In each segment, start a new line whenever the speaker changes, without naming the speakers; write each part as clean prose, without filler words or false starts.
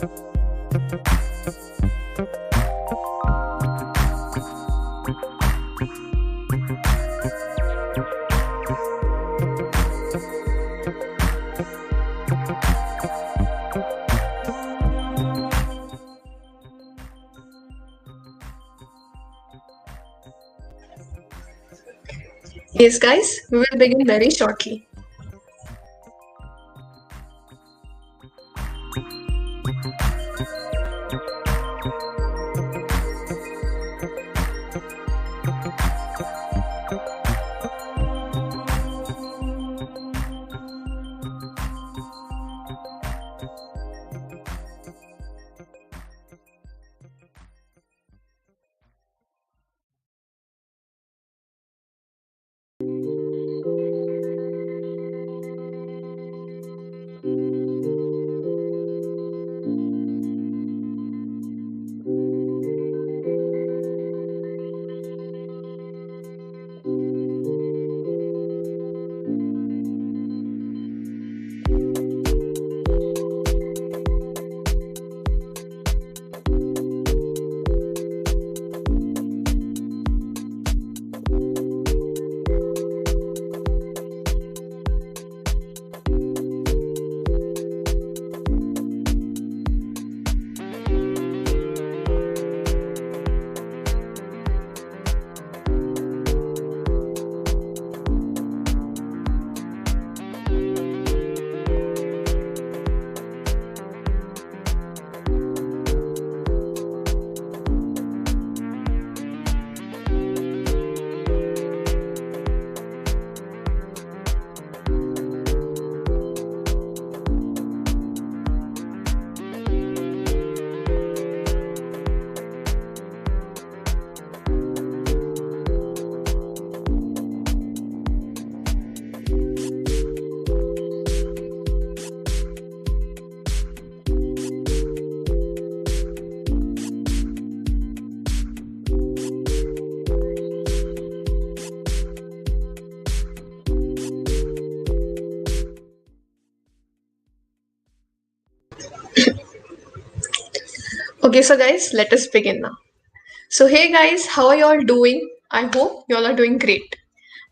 Yes, guys, we will begin very shortly. Okay, so guys, let us begin now. So, hey guys, how are you all doing? I hope you all are doing great.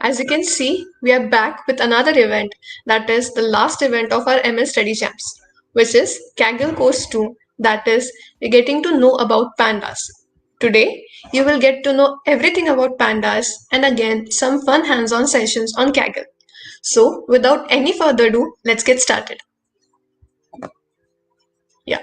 As you can see, we are back with another event that is the last event of our MS Study Champs, which is Kaggle Course 2, that is, we're getting to know about pandas. Today, you will get to know everything about pandas and again, some fun hands on sessions on Kaggle. So, without any further ado, let's get started. Yeah.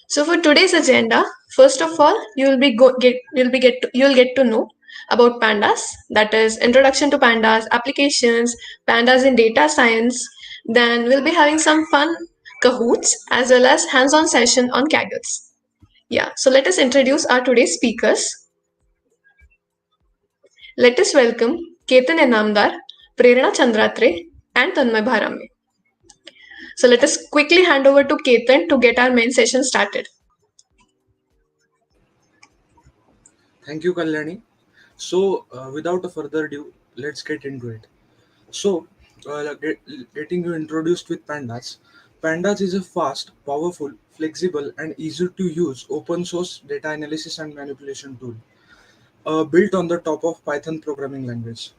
So for today's agenda, first of all, you'll get to know about pandas. That is introduction to pandas, applications, pandas in data science. Then we'll be having some fun Kahoots as well as hands-on session on Kaggles. Yeah. So let us introduce our today's speakers. Let us welcome Ketan Enamdar, Prerna Chandratre, and Tanmay Bharame. So let us quickly hand over to Ketan to get our main session started.
Thank you, Kalyani. So, without a further ado, let's get into it. So, getting you introduced with Pandas. Pandas is a fast, powerful, flexible, and easy to use open source data analysis and manipulation tool built on the top of Python programming language.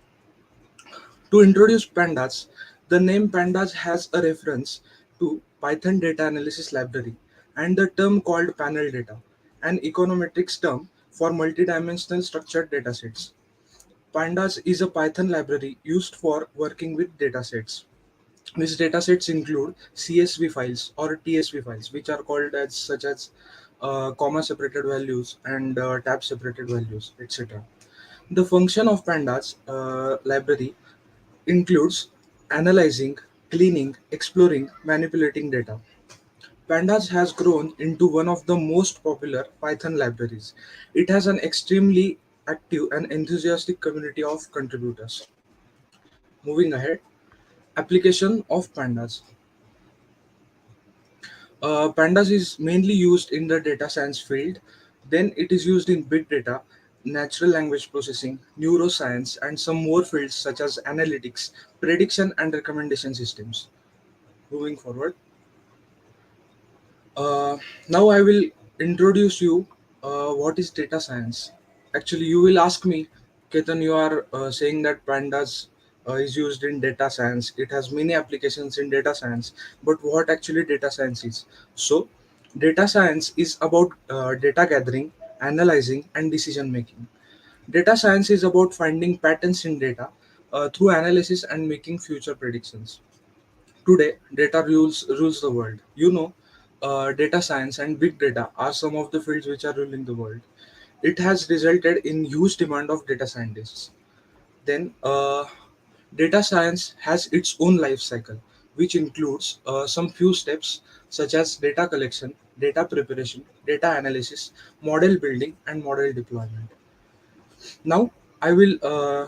To introduce Pandas, the name Pandas has a reference to Python data analysis library and the term called panel data, an econometrics term for multidimensional structured datasets. Pandas is a Python library used for working with datasets. These datasets include CSV files or TSV files, which are called as such as comma separated values and tab separated values, etc. The function of Pandas library includes analyzing, cleaning, exploring, manipulating data. Pandas has grown into one of the most popular Python libraries. It has an extremely active and enthusiastic community of contributors. Moving ahead, application of Pandas. Pandas is mainly used in the data science field. Then it is used in big data, natural language processing, neuroscience, and some more fields such as analytics, prediction, and recommendation systems. Moving forward, Uh, Now I will introduce you what is data science. Actually, you will ask me, Ketan, you are saying that pandas is used in data science. It has many applications in data science, but what actually data science is? So, data science is about data gathering, analyzing, and decision making. Data science is about finding patterns in data through analysis and making future predictions. Today, data rules the world. Data science and big data are some of the fields which are ruling the world. It has resulted in huge demand of data scientists. Then, data science has its own life cycle, which includes some few steps such as data collection, data preparation, data analysis, model building, and model deployment. Now, I will uh,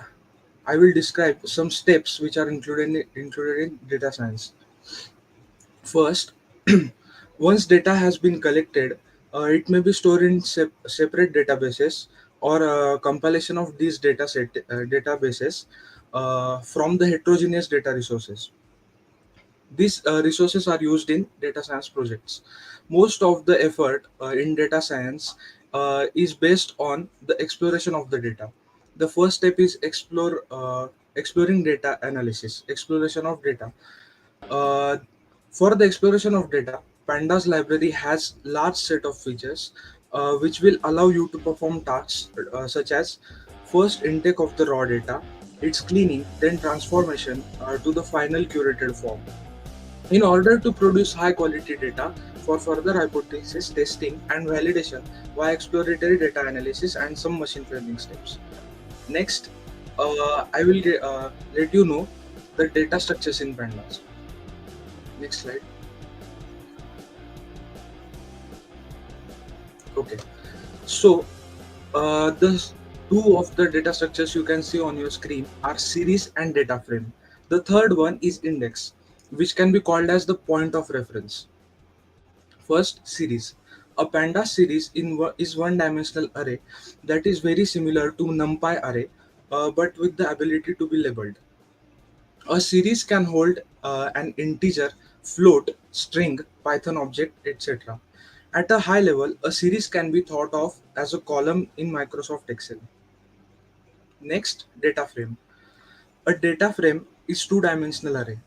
I will describe some steps which are included in data science. First, once data has been collected, it may be stored in separate databases or a compilation of these databases from the heterogeneous data resources. These resources are used in data science projects. Most of the effort in data science is based on the exploration of the data. The first step is exploring data analysis, exploration of data. uh, for the exploration of data, Pandas library has large set of features which will allow you to perform tasks such as first intake of the raw data, its cleaning, then transformation to the final curated form. In order to produce high quality data for further hypothesis testing and validation via exploratory data analysis and some machine learning steps. Next, I will let you know the data structures in Pandas. Next slide. Okay. So the two of the data structures you can see on your screen are series and data frame. The third one is index, which can be called as the point of reference. First, series. A Pandas series is one-dimensional array that is very similar to NumPy array, but with the ability to be labeled. A series can hold an integer, float, string, Python object, etc. At a high level, a series can be thought of as a column in Microsoft Excel. Next, data frame. A data frame is two-dimensional array.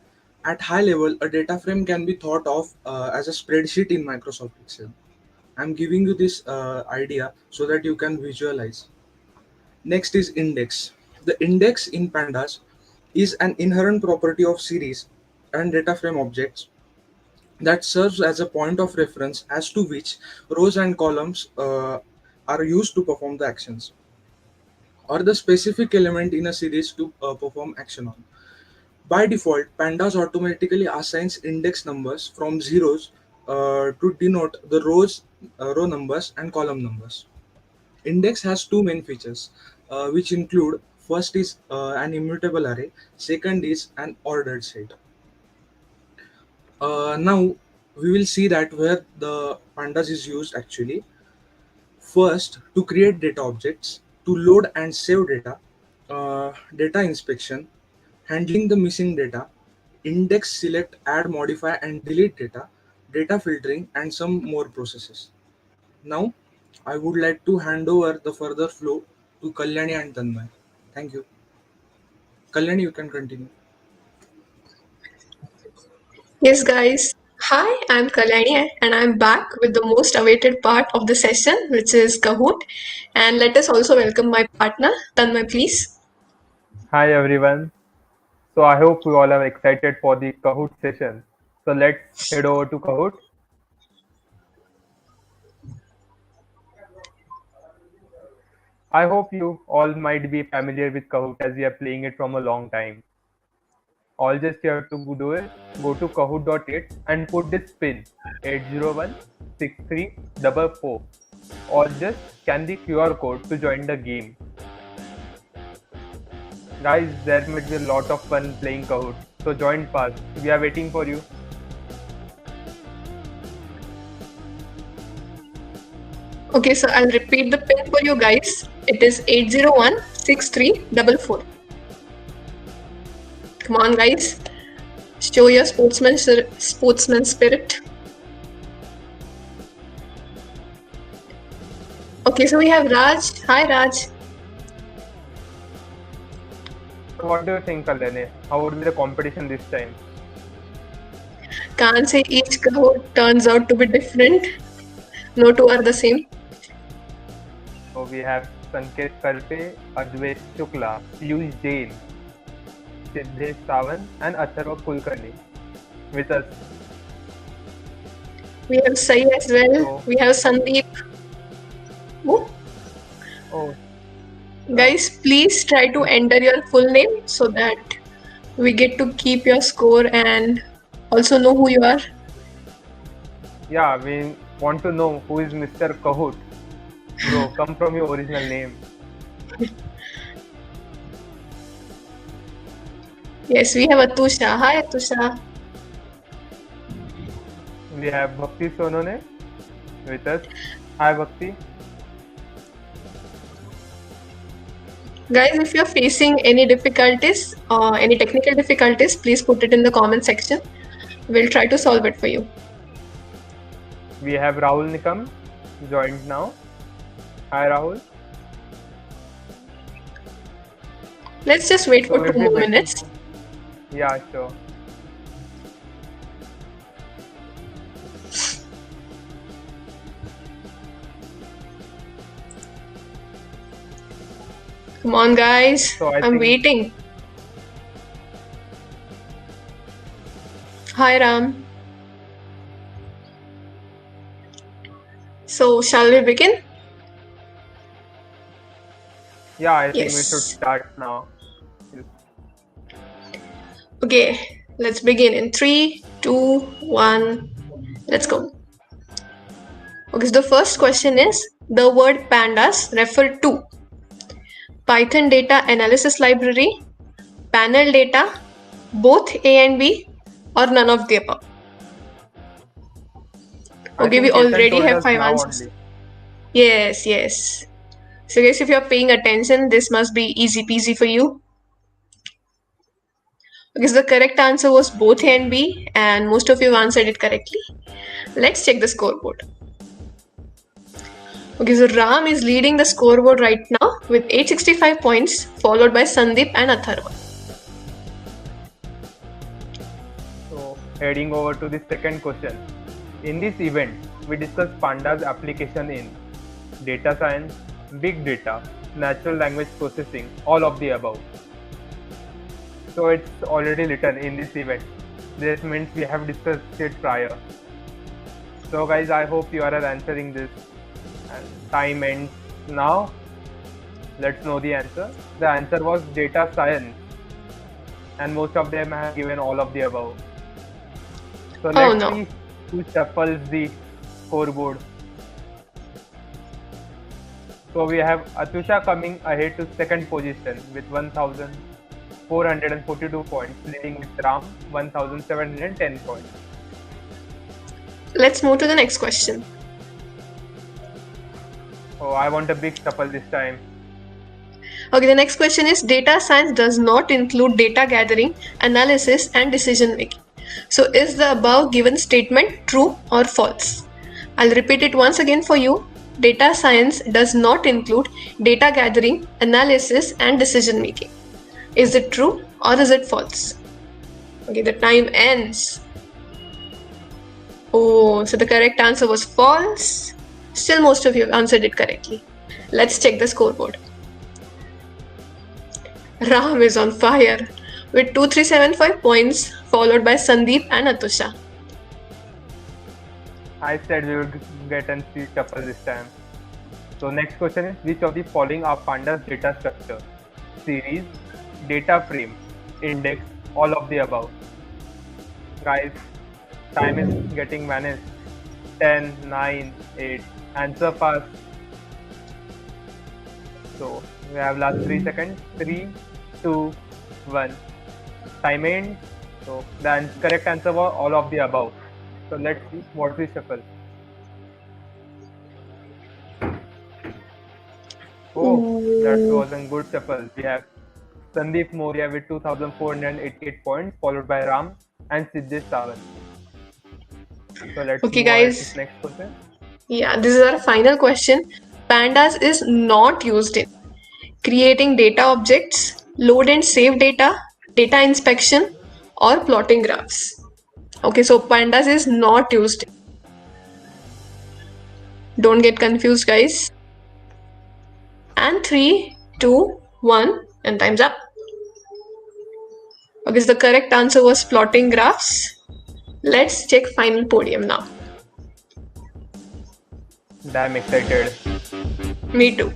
At high level, a data frame can be thought of as a spreadsheet in Microsoft Excel. I'm giving you this idea so that you can visualize. Next is index. The index in Pandas is an inherent property of series and data frame objects that serves as a point of reference as to which rows and columns are used to perform the actions, or the specific element in a series to perform action on. By default, Pandas automatically assigns index numbers from zeros to denote the row numbers and column numbers. Index has two main features, which include first is an immutable array, second is an ordered set. Now we will see that where the pandas is used actually. First, to create data objects, to load and save data, data inspection, handling the missing data, index, select, add, modify, and delete data, data filtering, and some more processes. Now, I would like to hand over the further flow to Kalyani and Tanmay. Thank you. Kalyani, you can continue.
Yes, guys. Hi, I'm Kalyani and I'm back with the most awaited part of the session, which is Kahoot. And let us also welcome my partner, Tanmay, please.
Hi everyone. So I hope we all are excited for the Kahoot session. So let's head over to Kahoot. I hope you all might be familiar with Kahoot as we are playing it from a long time. All just you have to do is go to kahoot.it and put this pin 8016344 or just scan the QR code to join the game. Guys, there might be a lot of fun playing Kahoot. So join fast. We are waiting for you.
Okay, so I'll repeat the pin for you guys. It is 8016344. Come on, guys. Show your sportsman spirit. Okay, so we have Raj. Hi, Raj.
So what do you think, Kalyani? How would be the competition this time?
Can't say each Kahoot turns out to be different. No two are the same.
So we have Sanket Karpe, Advait Shukla, Piyush Jain, Siddhesh Sawan, and Atharva Kulkarni with us.
We have Sai as well.
So,
We have Sandeep. Oh,
oh,
guys, please try to enter your full name so that we get to keep your score and also know who you are.
yeah, we want to know who is Mr. Kahoot. Bro, come from your original name.
Yes, we have Atusha. Hi, Atusha.
We have Bhakti Sonone with us. Hi, Bhakti.
Guys, if you're facing any difficulties or any technical difficulties, please put it in the comment section. We'll try to solve it for you.
We have Rahul Nikam joined now. Hi, Rahul.
Let's just wait
So
for
we'll
2
be
more
waiting
minutes.
Yeah, sure.
Come on, guys.
So I
I'm
think
waiting. Hi, Ram. So, shall we begin?
yeah, I think we
Yes.
should start now.
Okay, let's begin in 3, 2, 1. Let's go. Okay, so the first question is the word pandas refer to Python data analysis library, panel data, both A and B, or none of the above.
I
Okay, we
think Ketan
already
told
have
us
5
now
answers.
only.
Yes. So guys, if you're paying attention, this must be easy peasy for you. Because the correct answer was both A and B, and most of you answered it correctly. Let's check the scoreboard. Okay, so Ram is leading the scoreboard right now with 865 points, followed by Sandeep and Atharva.
So heading over to the second question. In this event, we discuss Pandas application in data science, big data, natural language processing, all of the above. So it's already written in this event. This means we have discussed it prior. So guys, I hope you are answering this. And time ends now. Let's know the answer. The answer was data science. And most of them have given all of the above. So let's
no.
see who shuffles the scoreboard. So we have Atusha coming ahead to second position with 1,442 points, leading with Ram 1,710 points.
Let's move to the next question.
Oh, I want a big shuffle this time.
Okay, the next question is data science does not include data gathering, analysis, and decision making. So is the above given statement true or false? I'll repeat it once again for you. Data science does not include data gathering, analysis, and decision making. Is it true or is it false? Okay, the time ends. Oh, so the correct answer was false. Still, most of you answered it correctly. Let's check the scoreboard. Ram is on fire with 2375 points, followed by Sandeep and Atusha.
I said we would get and see shuffle this time. So next question is which of the following are Pandas data structure? Series, data frame, index, all of the above. Guys, time is getting vanished. 10, 9, 8. Answer fast. So we have last 3 seconds. 3, 2, 1. Time ends. So the correct answer was all of the above. So let's see what we shuffle. Oh, that was a good shuffle. We have Sandeep Moria with 2,488 points, followed by Ram and Siddhesh Sawan. So let's
Okay,
move on to
guys.
the next question.
Yeah, this is our final question. Pandas is not used in creating data objects, load and save data, data inspection, or plotting graphs. Okay, so pandas is not used. Don't get confused, guys. And 3, 2, 1, and time's up. Okay, so the correct answer was plotting graphs. Let's check final podium now.
Damn excited.
Me too.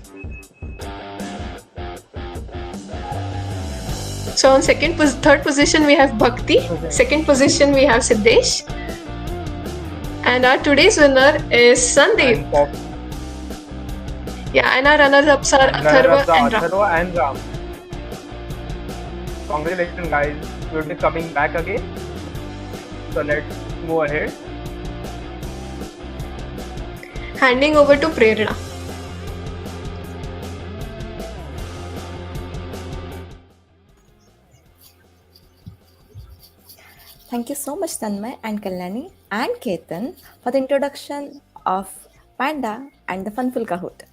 So on third position we have Bhakti. Second position we have Siddesh. And our today's winner is Sandeep. Yeah, and our runners-ups are Atharva and Ram.
Atharva and Ram. Congratulations, guys. We'll be coming back again. So let's move ahead.
Handing over to Prerna.
Thank you so much, Tanmay and Kalyani and Ketan, for the introduction of Panda and the Funful Kahoot.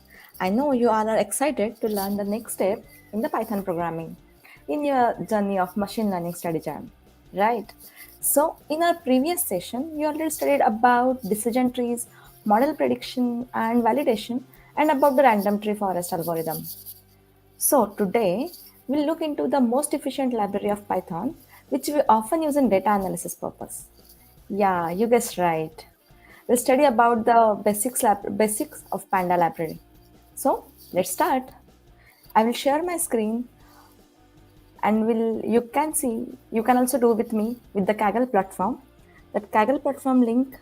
I know you all are excited to learn the next step in the Python programming in your journey of machine learning study jam, right? So, in our previous session, you already studied about decision trees, model prediction and validation, and about the random tree forest algorithm. So, today we'll look into the most efficient library of Python, which we often use in data analysis purpose. Yeah, you guessed right. We'll study about the basics of Panda library. So let's start. I will share my screen and you can also do with me with the Kaggle platform. That Kaggle platform link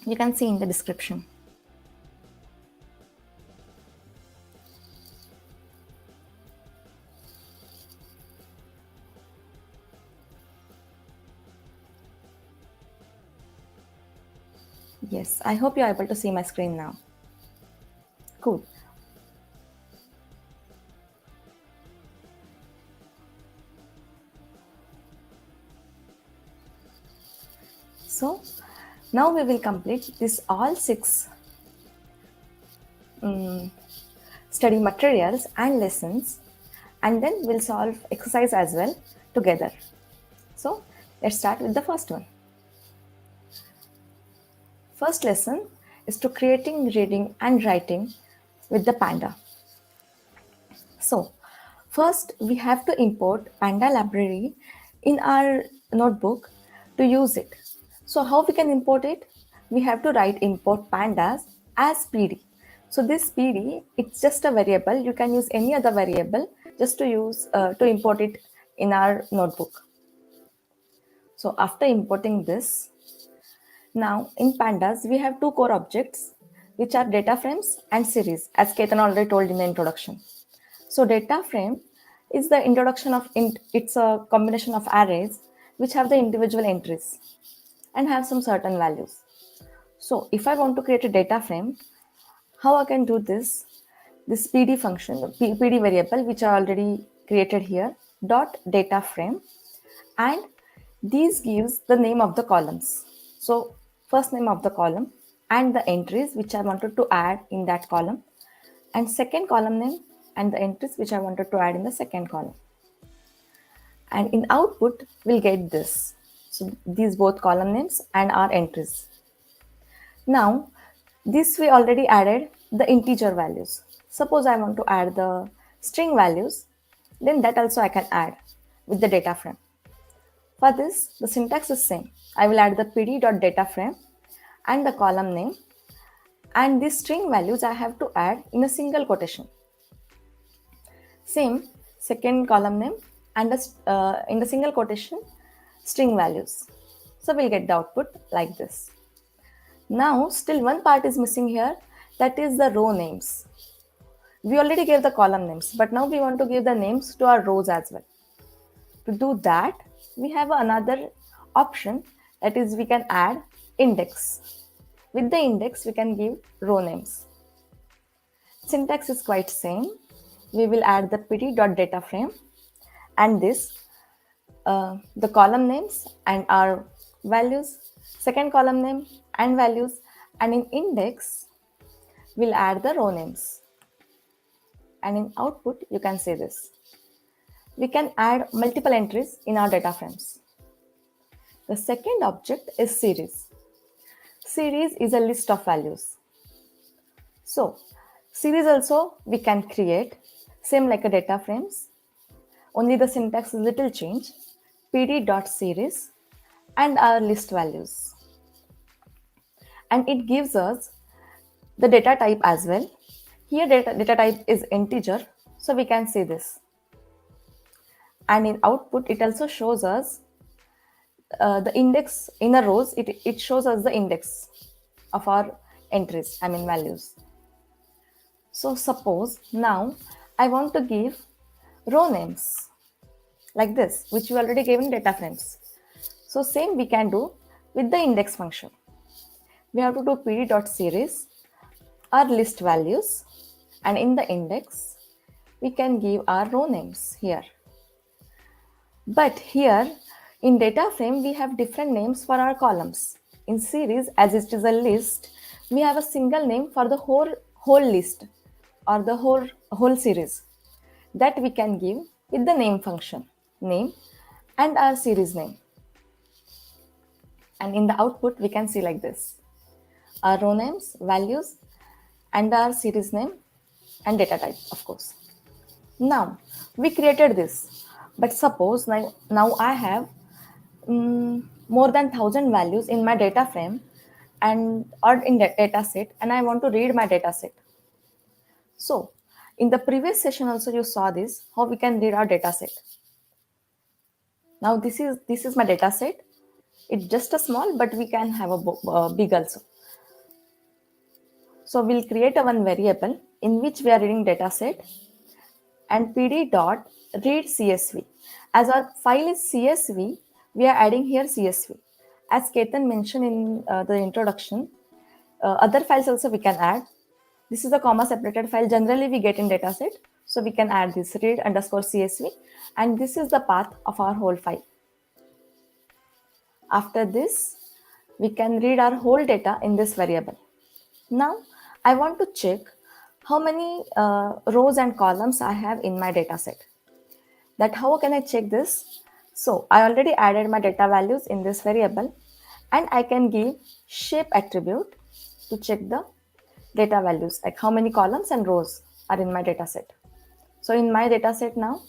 you can see in the description. Yes, I hope you're able to see my screen now. Cool. So now we will complete this all 6 study materials and lessons, and then we'll solve exercise as well together. So let's start with the first one. First lesson is to creating, reading and writing with the Panda. So first we have to import Panda library in our notebook to use it. So how we can import it? We have to write import pandas as PD. So this PD, it's just a variable. You can use any other variable just to use to import it in our notebook. So after importing this, now in pandas, we have 2 core objects, which are data frames and series, as Ketan already told in the introduction. So data frame is the introduction of it's a combination of arrays which have the individual entries and have some certain values. So if I want to create a data frame, how I can do this? This PD function, PD variable, which I already created here, dot data frame, and these gives the name of the columns. So first name of the column and the entries which I wanted to add in that column, and second column name and the entries which I wanted to add in the second column. And in output, we'll get this. So these both column names and our entries. Now, this we already added the integer values. Suppose I want to add the string values, then that also I can add with the data frame. For this, the syntax is same. I will add the pd.dataframe and the column name, and these string values I have to add in a single quotation. Same second column name and in the single quotation string values. So we'll get the output like this. Now still one part is missing here, that is the row names. We already gave the column names, but now we want to give the names to our rows as well. To do that, we have another option, that is we can add index. With the index, we can give row names. Syntax is quite same. We will add the pd.dataframe and this, the column names and our values, second column name and values, and in index, we'll add the row names. And in output, you can see this. We can add multiple entries in our data frames. The second object is series. Series is a list of values. So, series also we can create, same like a data frames. Only the syntax is little change. pd.series and our list values. And it gives us the data type as well. Here data type is integer, so we can see this. And in output, it also shows us the index in the rows. It shows us the index of our entries, values. So suppose now I want to give row names like this, which we already gave in data frames. So same we can do with the index function. We have to do pd.series, our list values, and in the index, we can give our row names here. But here in data frame, we have different names for our columns. In series, as it is a list, we have a single name for the whole list or the whole series that we can give with the name function, name and our series name. And in the output, we can see like this: our row names, values, and our series name and data type, of course. Now, we created this, but suppose now I have more than 1000 values in my data frame or in the data set, and I want to read my data set. So, in the previous session also you saw this, how we can read our data set. Now this is my data set. It's just a small, but we can have a big also. So we'll create a one variable in which we are reading data set and pd.read_csv. As our file is CSV, we are adding here CSV. As Ketan mentioned in the introduction, other files also we can add. This is a comma separated file generally we get in dataset. So we can add this read_csv, and this is the path of our whole file. After this, we can read our whole data in this variable. Now I want to check how many rows and columns I have in my data set. That how can I check this? So I already added my data values in this variable, and I can give shape attribute to check the data values, like how many columns and rows are in my data set. So in my data set now,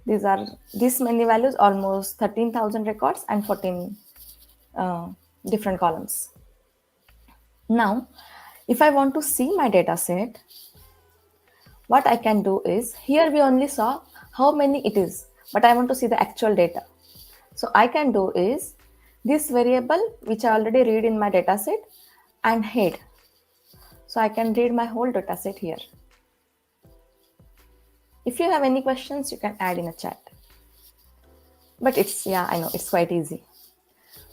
these are this many values, almost 13,000 records and 14 different columns. Now, if I want to see my data set, what I can do is, here we only saw how many it is, but I want to see the actual data. So I can do is this variable, which I already read in my data set, and head. So I can read my whole data set here. If you have any questions, you can add in a chat. But I know, it's quite easy.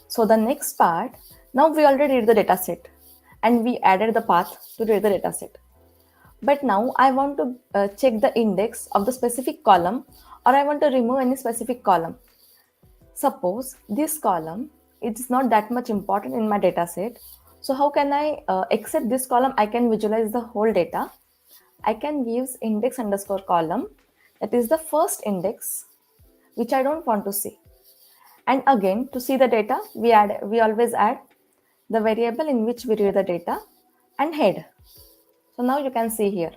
So the next part, now we already read the data set and we added the path to read the data set. But now I want to check the index of the specific column, or I want to remove any specific column. Suppose this column is not that much important in my data set. So how can I except this column, I can visualize the whole data. I can use index_column, that is the first index, which I don't want to see. And again, to see the data, we always add the variable in which we read the data and head. So now you can see here,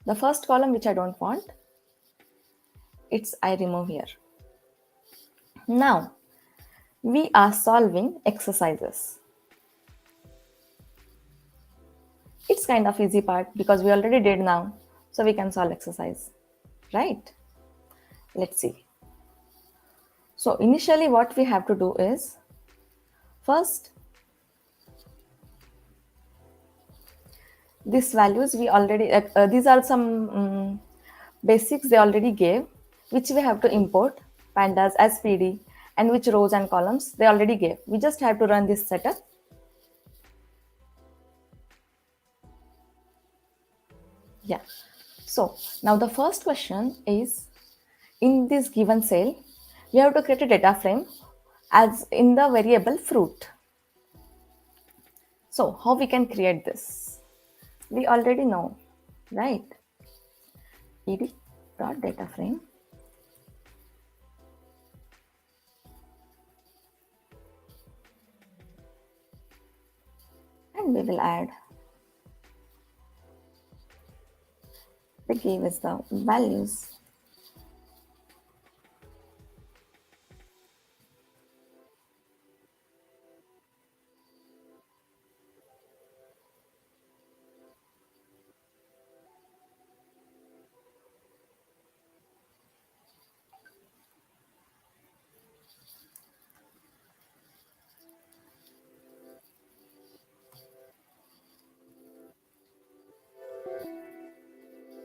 the first column which I don't want, I remove here. Now, we are solving exercises. It's kind of easy part because we already did now. So we can solve exercise, right? Let's see. So initially what we have to do is, first, these values we already, these are some basics they already gave, which we have to import pandas as PD, and which rows and columns they already gave. We just have to run this setup. Yeah. So now the first question is, in this given cell, we have to create a data frame as in the variable fruit. So how we can create this? We already know, right? ed.dataframe. And we will add, they gave us the values.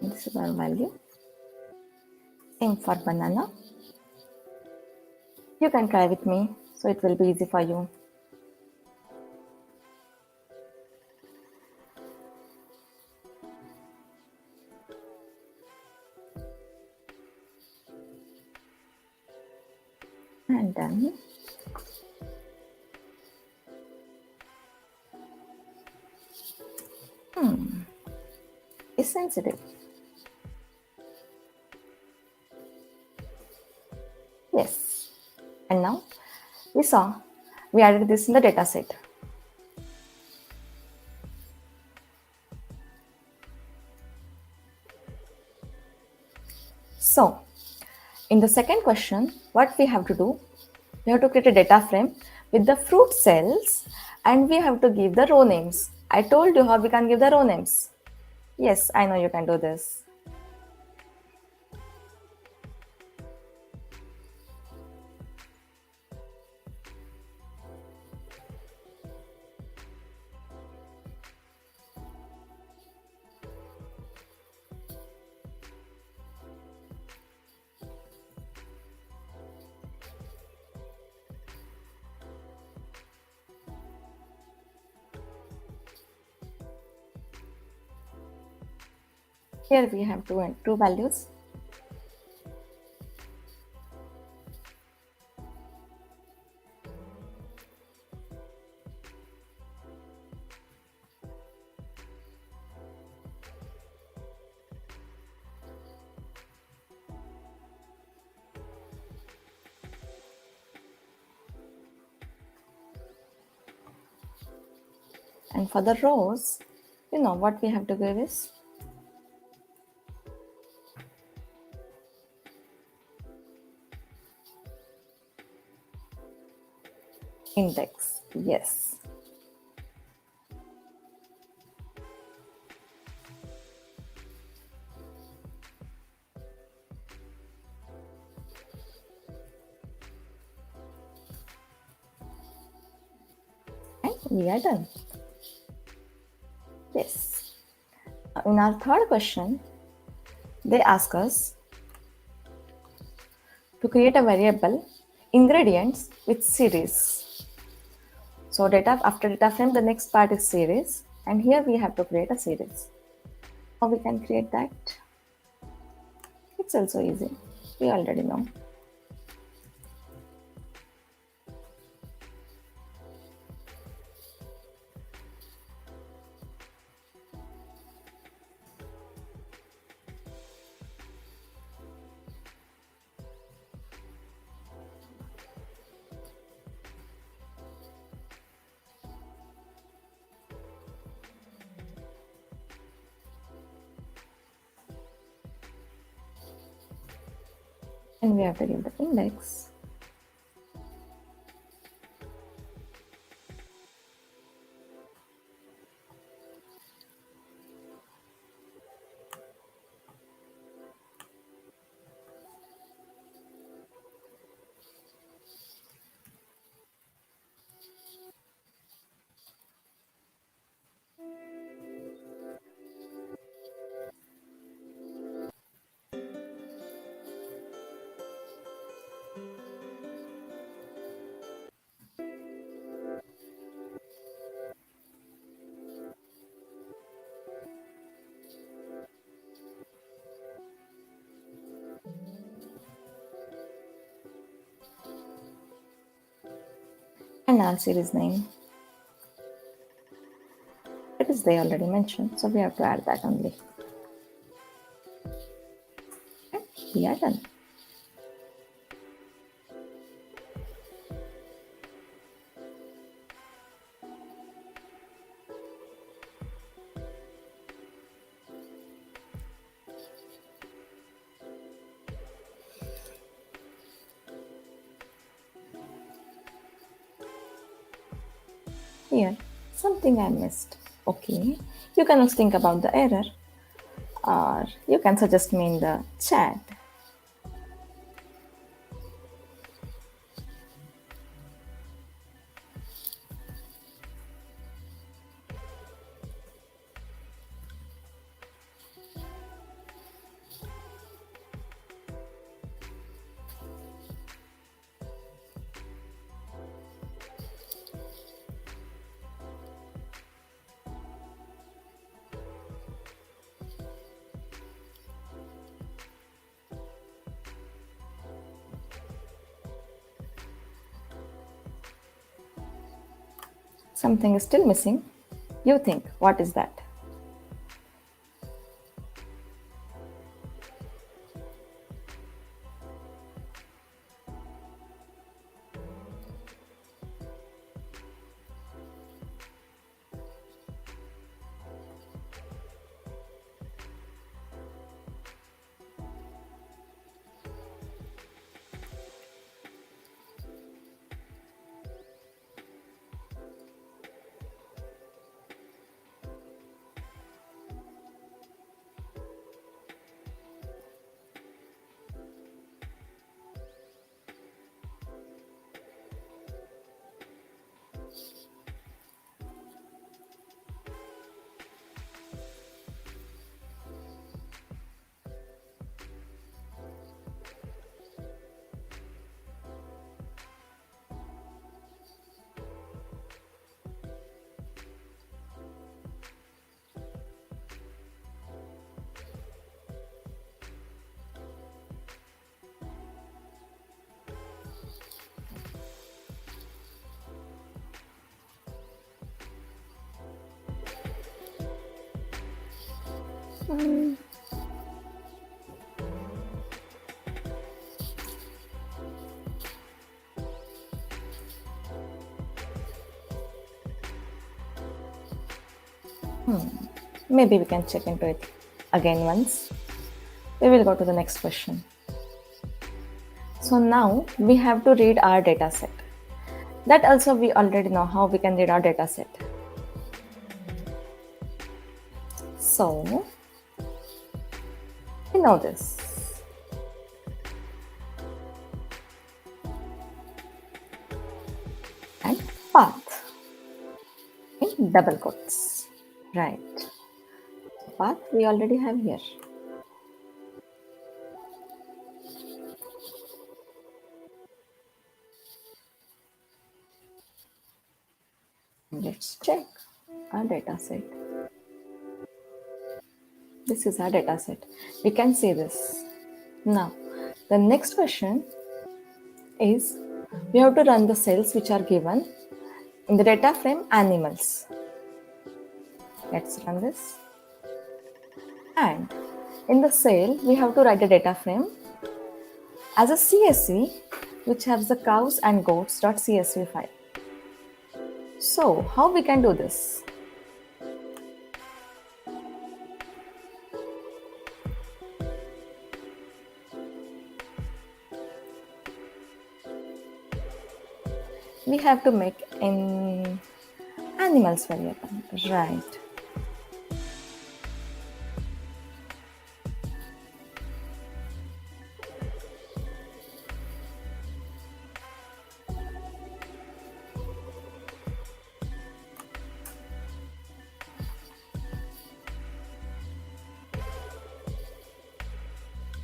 This is our value. Same for banana. You can try with me, so it will be easy for you. And then is sensitive. Yes. And now we saw we added this in the data set. So in the second question, what we have to do, we have to create a data frame with the fruit cells and we have to give the row names. I told you how we can give the row names. Yes, I know you can do this. Here we have two values. And for the rows, you know what we have to give is index. Yes. And we are done. Yes. In our third question, they ask us to create a variable ingredients with series. So after data frame, the next part is series, and here we have to create a series. How we can create that? It's also easy. We already know. And we have to give the index. And our series name. it is they already mentioned, so we have to add that only. And we are done. Here, something I missed. Okay, you can also think about the error, or you can suggest me in the chat. Something is still missing. You think, what is that? Maybe we can check into it again once. We will go to the next question. So now we have to read our data set. That also we already know how we can read our data set. So we know this. And path in double quotes. Right. Path we already have here. Let's check our data set. This is our data set. We can see this. Now, the next question is we have to run the cells which are given in the data frame animals. Let's run this. And in the cell, we have to write the data frame as a CSV which has the cows and goats.csv file. So, how we can do this? We have to make an animals variable, right?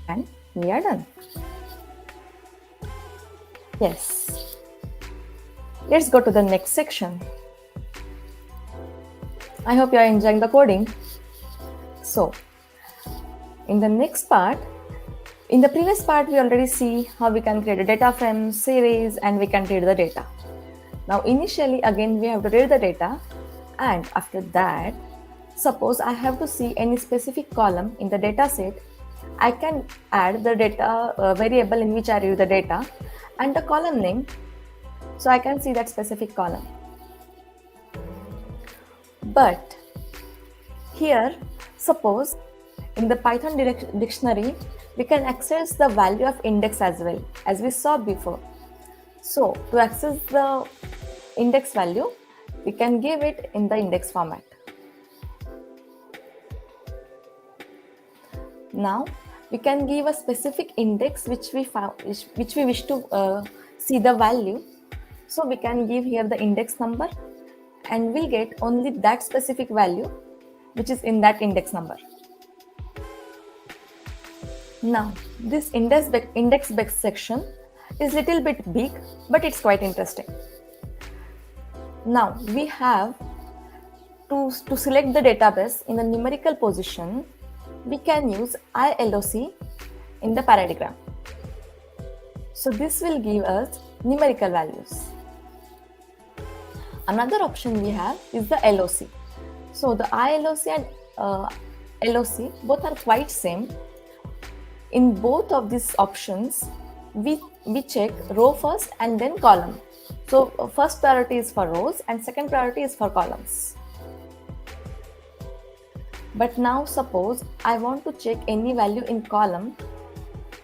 And we are done. Yes. Let's go to the next section. I hope you are enjoying the coding. So, in the next part, in the previous part, we already see how we can create a data frame, series, and we can read the data. Now, initially, again, we have to read the data And after that, suppose I have to see any specific column in the data set, I can add the data variable in which I read the data and the column name, so I can see that specific column. But here, suppose in the Python dictionary, we can access the value of index as well, as we saw before. So to access the index value, we can give it in the index format. Now we can give a specific index which we wish to see the value. So we can give here the index number, and we'll get only that specific value which is in that index number. Now this index section is little bit big, but it's quite interesting. Now we have to select the database in the numerical position, we can use ILOC in the paradigm. So this will give us numerical values. Another option we have is the LOC. So the ILOC and LOC both are quite same. In both of these options, we check row first and then column. So first priority is for rows and second priority is for columns. But now suppose I want to check any value in column.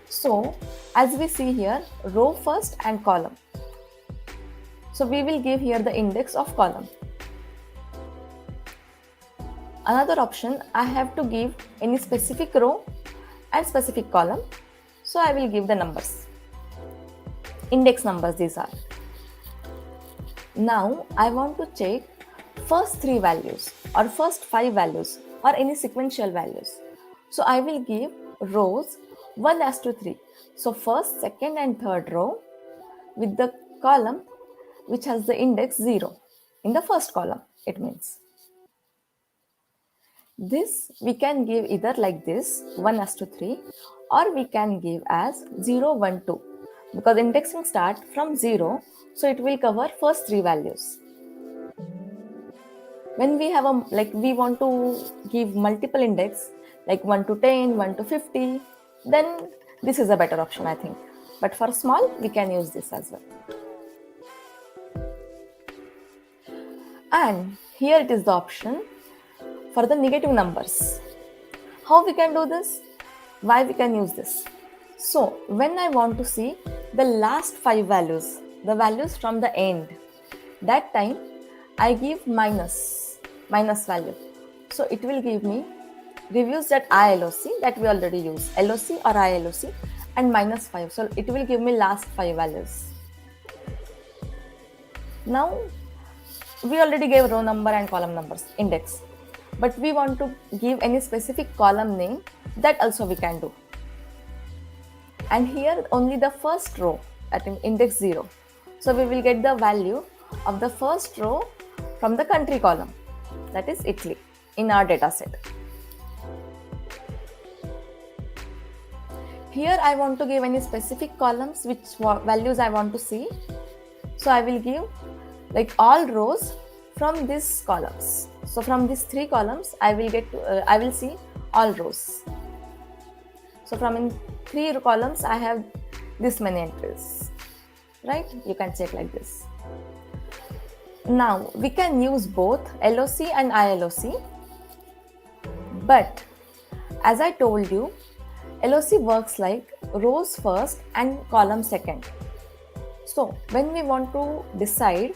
So as we see here, row first and column. So we will give here the index of column. Another option, I have to give any specific row and specific column. So I will give the numbers. Index numbers these are. Now I want to check first 3 values or first 5 values or any sequential values. So I will give rows 1:3. So first, second and third row with the column which has the index 0 in the first column, it means. This we can give either like this 1:3 or we can give as 0, 1, 2 because indexing starts from 0, so it will cover first 3 values. When we have we want to give multiple index like 1 to 10, 1 to 50, then this is a better option, I think. But for small, we can use this as well. And here it is the option for the negative numbers. How we can do this? Why we can use this? So when I want to see the last 5 values, the values from the end, that time I give minus value. So it will give me reviews that ILOC that we already use, LOC or ILOC, and -5. So it will give me last 5 values. Now we already gave row number and column numbers, index, but we want to give any specific column name, that also we can do. And here only the first row at index 0. So we will get the value of the first row from the country column, that is Italy, in our data set. Here I want to give any specific columns which values I want to see. So I will give like all rows from these columns. So from these 3 columns, I will see all rows. So from in 3 columns, I have this many entries, right? You can check like this. Now we can use both LOC and ILOC, but as I told you, LOC works like rows first and column second. So when we want to decide,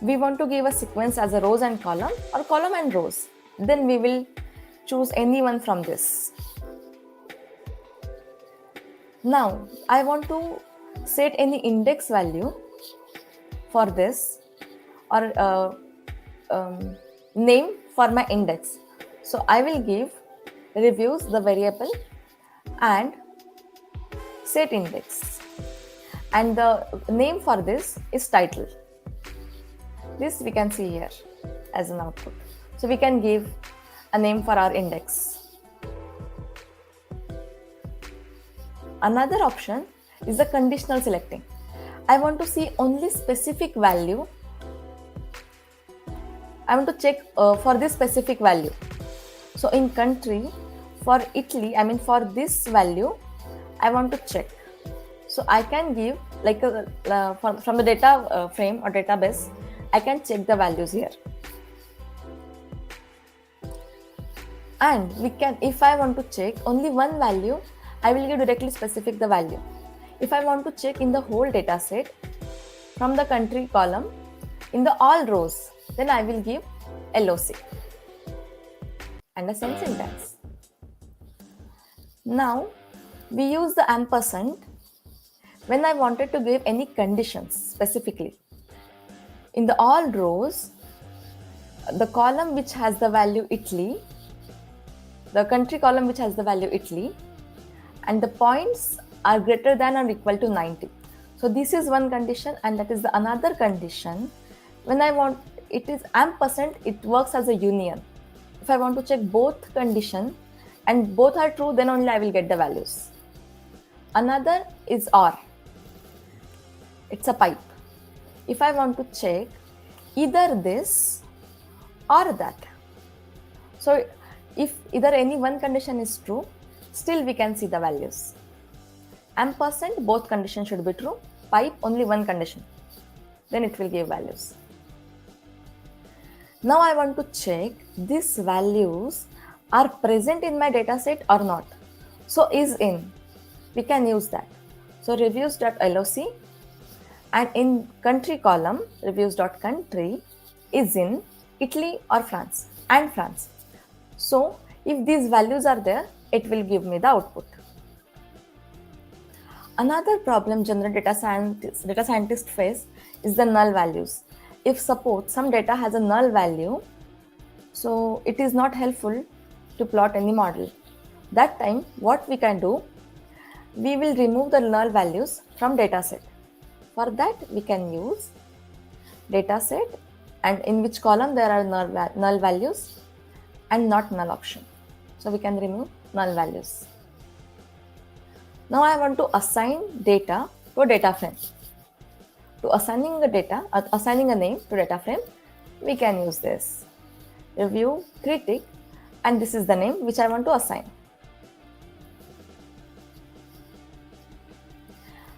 we want to give a sequence as a rows and column or column and rows, then we will choose any one from this. Now I want to set any index value for this or name for my index. So I will give reviews the variable and set index, and the name for this is title. This we can see here as an output. So we can give a name for our index. Another option is the conditional selecting. I want to see only specific value I want to check for this specific value. So in country, for Italy, for this value, I want to check. So I can give like from the data frame or database, I can check the values here. And we can, if I want to check only one value, I will give directly specific the value. If I want to check in the whole data set from the country column in the all rows, then I will give LOC. Understand syntax? Now we use the ampersand when I wanted to give any conditions specifically. In the all rows, the column which has the value Italy, the country column which has the value Italy, and the points are greater than or equal to 90. So this is one condition, and that is the another condition. When I want, it is ampersand, it works as a union. If I want to check both conditions and both are true, then only I will get the values. Another is OR. It's a pipe. If I want to check either this or that, so if either any one condition is true, still we can see the values. Ampersand, both conditions should be true. Pipe, only one condition, then it will give values. Now I want to check these values are present in my dataset or not. So is in, we can use that. So reviews.loc, and in country column, reviews.country is in Italy or France and France. So if these values are there, it will give me the output. Another problem general data scientists face is the null values. If suppose some data has a null value, so it is not helpful to plot any model. That time what we can do, we will remove the null values from dataset. For that we can use dataset, and in which column there are null values and not null option. So we can remove null values. Now I want to assign data to a data frame. To assigning a data, assigning a name to data frame, we can use this review critic, and this is the name which I want to assign.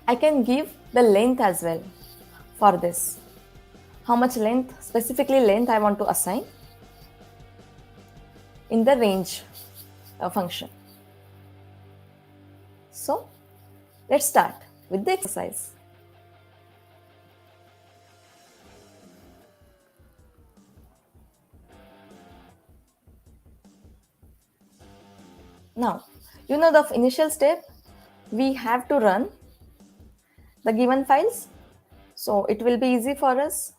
I can give the length as well for this. How much length, specifically length I want to assign in the range function. So let's start with the exercise. Now, you know the initial step, we have to run the given files. So it will be easy for us.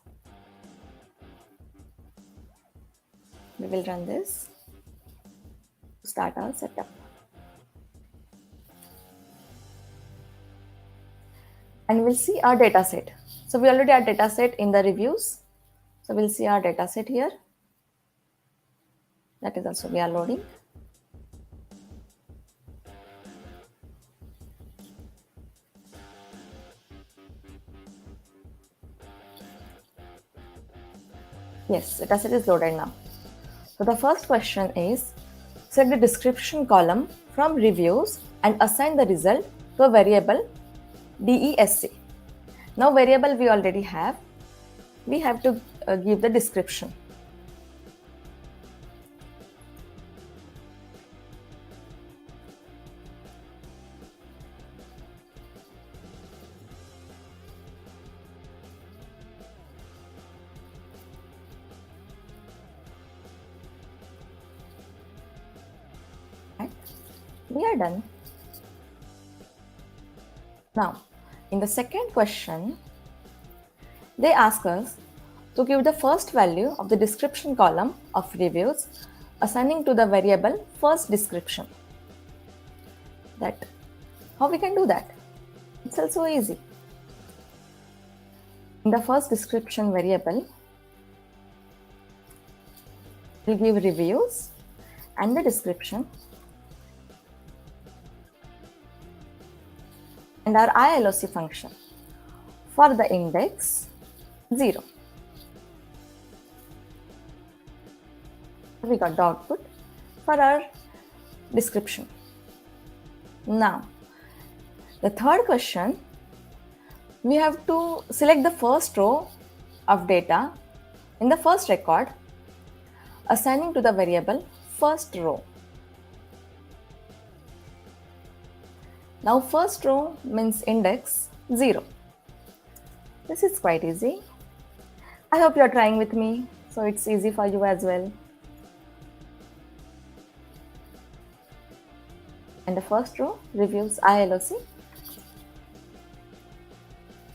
We will run this to start our setup. And we'll see our data set. So we already have data set in the reviews. So we'll see our data set here. That is also we are loading. Yes, data set is loaded now. So the first question is, select the description column from reviews and assign the result to a variable DESC. Now variable we already have. We have to give the description. We are done. Now, in the second question, they ask us to give the first value of the description column of reviews, assigning to the variable first description. That, how we can do that? It's also easy. In the first description variable, we'll give reviews and the description, and our ILOC function for the index 0. We got the output for our description. Now, the third question, we have to select the first row of data in the first record, assigning to the variable first row. Now, first row means index 0. This is quite easy. I hope you are trying with me, so it's easy for you as well. And the first row reviews ILOC.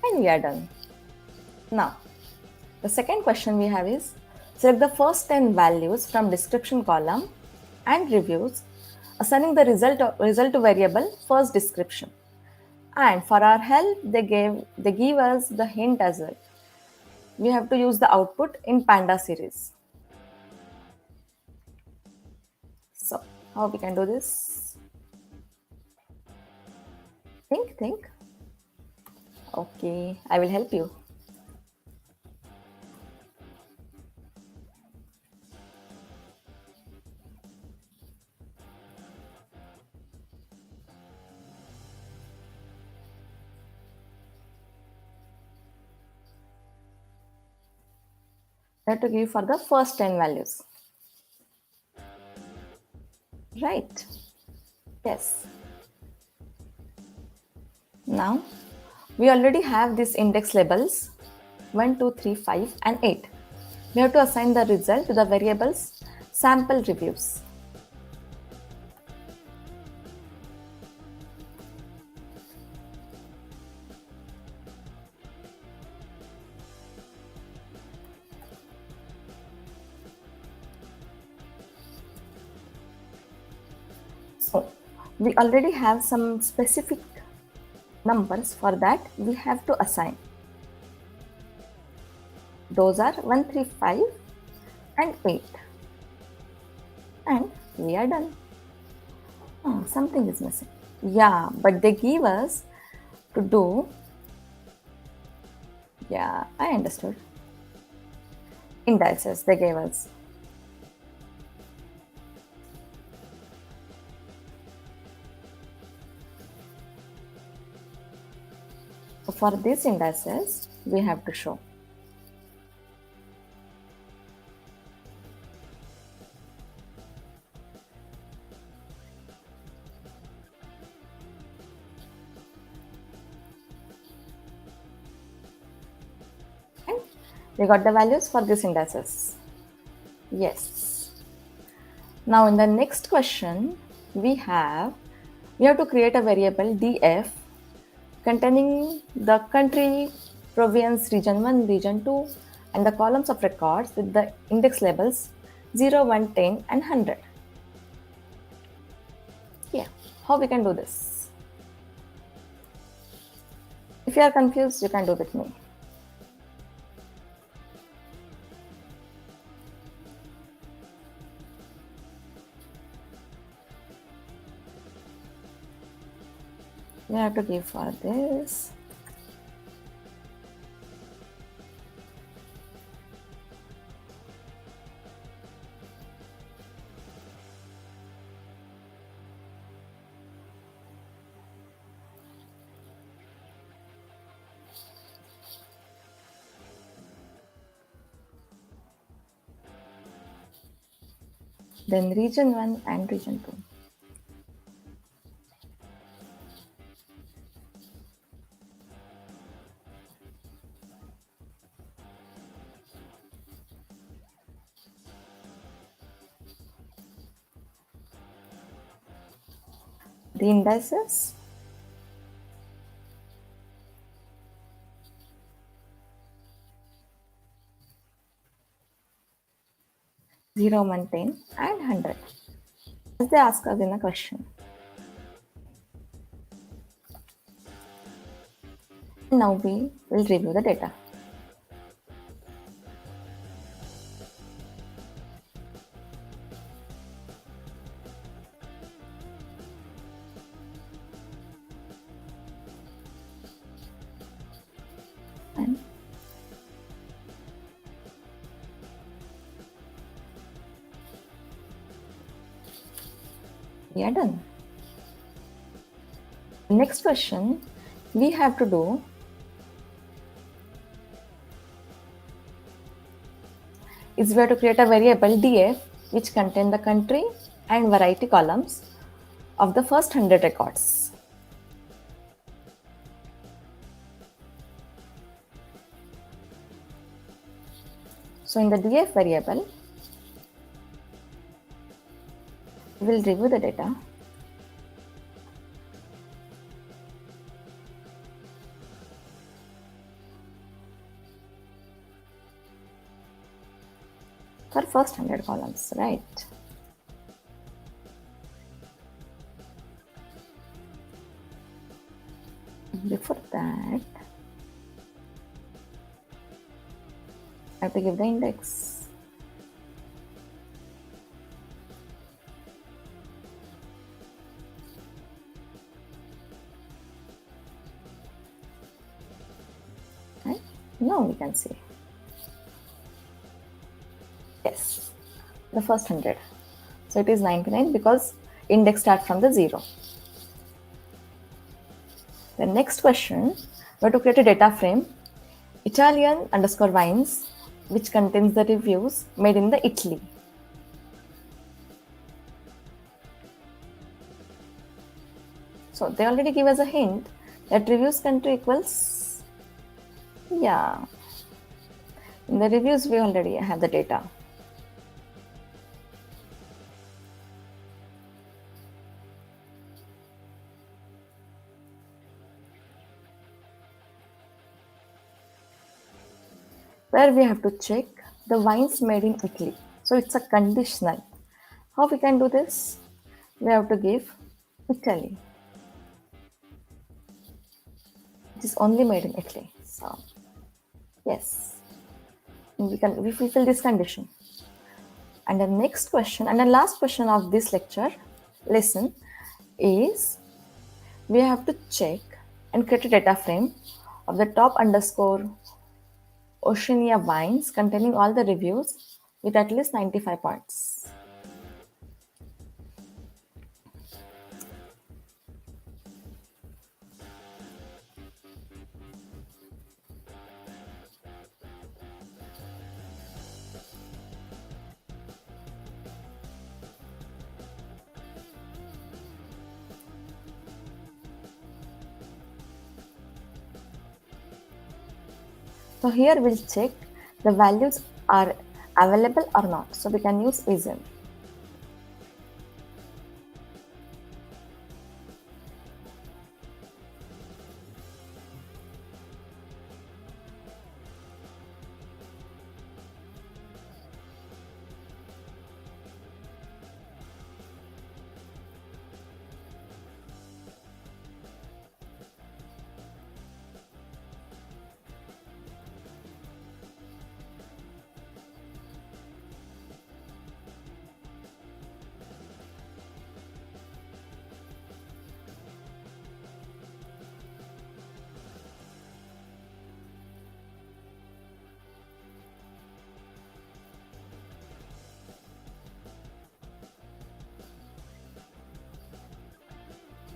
And we are done. Now, the second question we have is select the first 10 values from description column and reviews, assigning the result to variable first description. And for our help, they give us the hint as well. We have to use the output in Panda series. So, how we can do this? Think. Okay, I will help you. I have to give for the first 10 values. Right? Yes. Now, we already have these index labels 1, 2, 3, 5 and 8. We have to assign the result to the variables sample reviews. So, we already have some specific numbers. For that we have to assign. Those are 1, 3, 5 and 8. And we are done. Something is missing. Yeah, but they give us to do. Yeah, I understood. Indices they gave us. So for these indices, we have to show. And we got the values for these indices. Yes. Now in the next question, we have to create a variable df containing the country, province, region 1, region 2 and the columns of records with the index labels 0, 1, 10 and 100. Yeah, how we can do this? If you are confused, you can do with me. We have to give for this. Then region 1 and region 2. The indices, zero, 1, 10 and 100 as they ask us in a question. Now we will review the data. And We are done. Next question we have to do is we have to create a variable df which contain the country and variety columns of the first 100 records. So in the df variable, we will review the data. For first 100 columns, right? Before that, I have to give the index. Right? Now we can see. Yes, the first 100. So it is 99 because index starts from the 0. The next question, we have to create a data frame Italian underscore wines, which contains the reviews made in the Italy. So they already give us a hint that reviews country equals, yeah, in the reviews we already have the data. Where we have to check the wines made in Italy. So it's a conditional. How we can do this? We have to give Italy. It is only made in Italy. So yes, we fulfill this condition. And the next question and the last question of this lesson is we have to check and create a data frame of the top underscore Oceania wines containing all the reviews with at least 95 points. So here we'll check the values are available or not. So we can use isn't.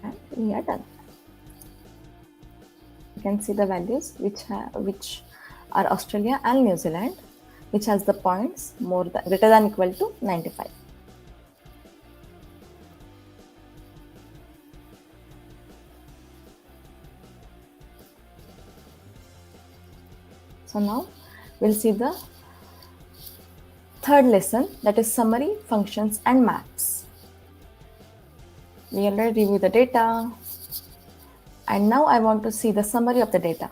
And we are done. You can see the values which are Australia and New Zealand, which has the points greater than equal to 95. So now we'll see the third lesson, that is summary, functions and maps. We already reviewed the data, and now I want to see the summary of the data.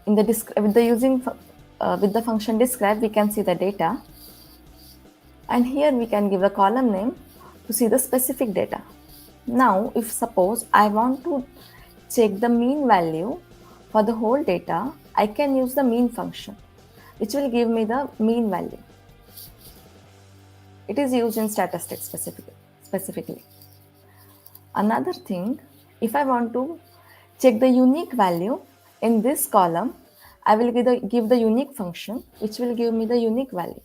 In the with the function describe, we can see the data, and here we can give a column name to see the specific data. Now, if suppose I want to check the mean value for the whole data, I can use the mean function, which will give me the mean value. It is used in statistics specifically. Another thing, if I want to check the unique value in this column, I will give the unique function, which will give me the unique value.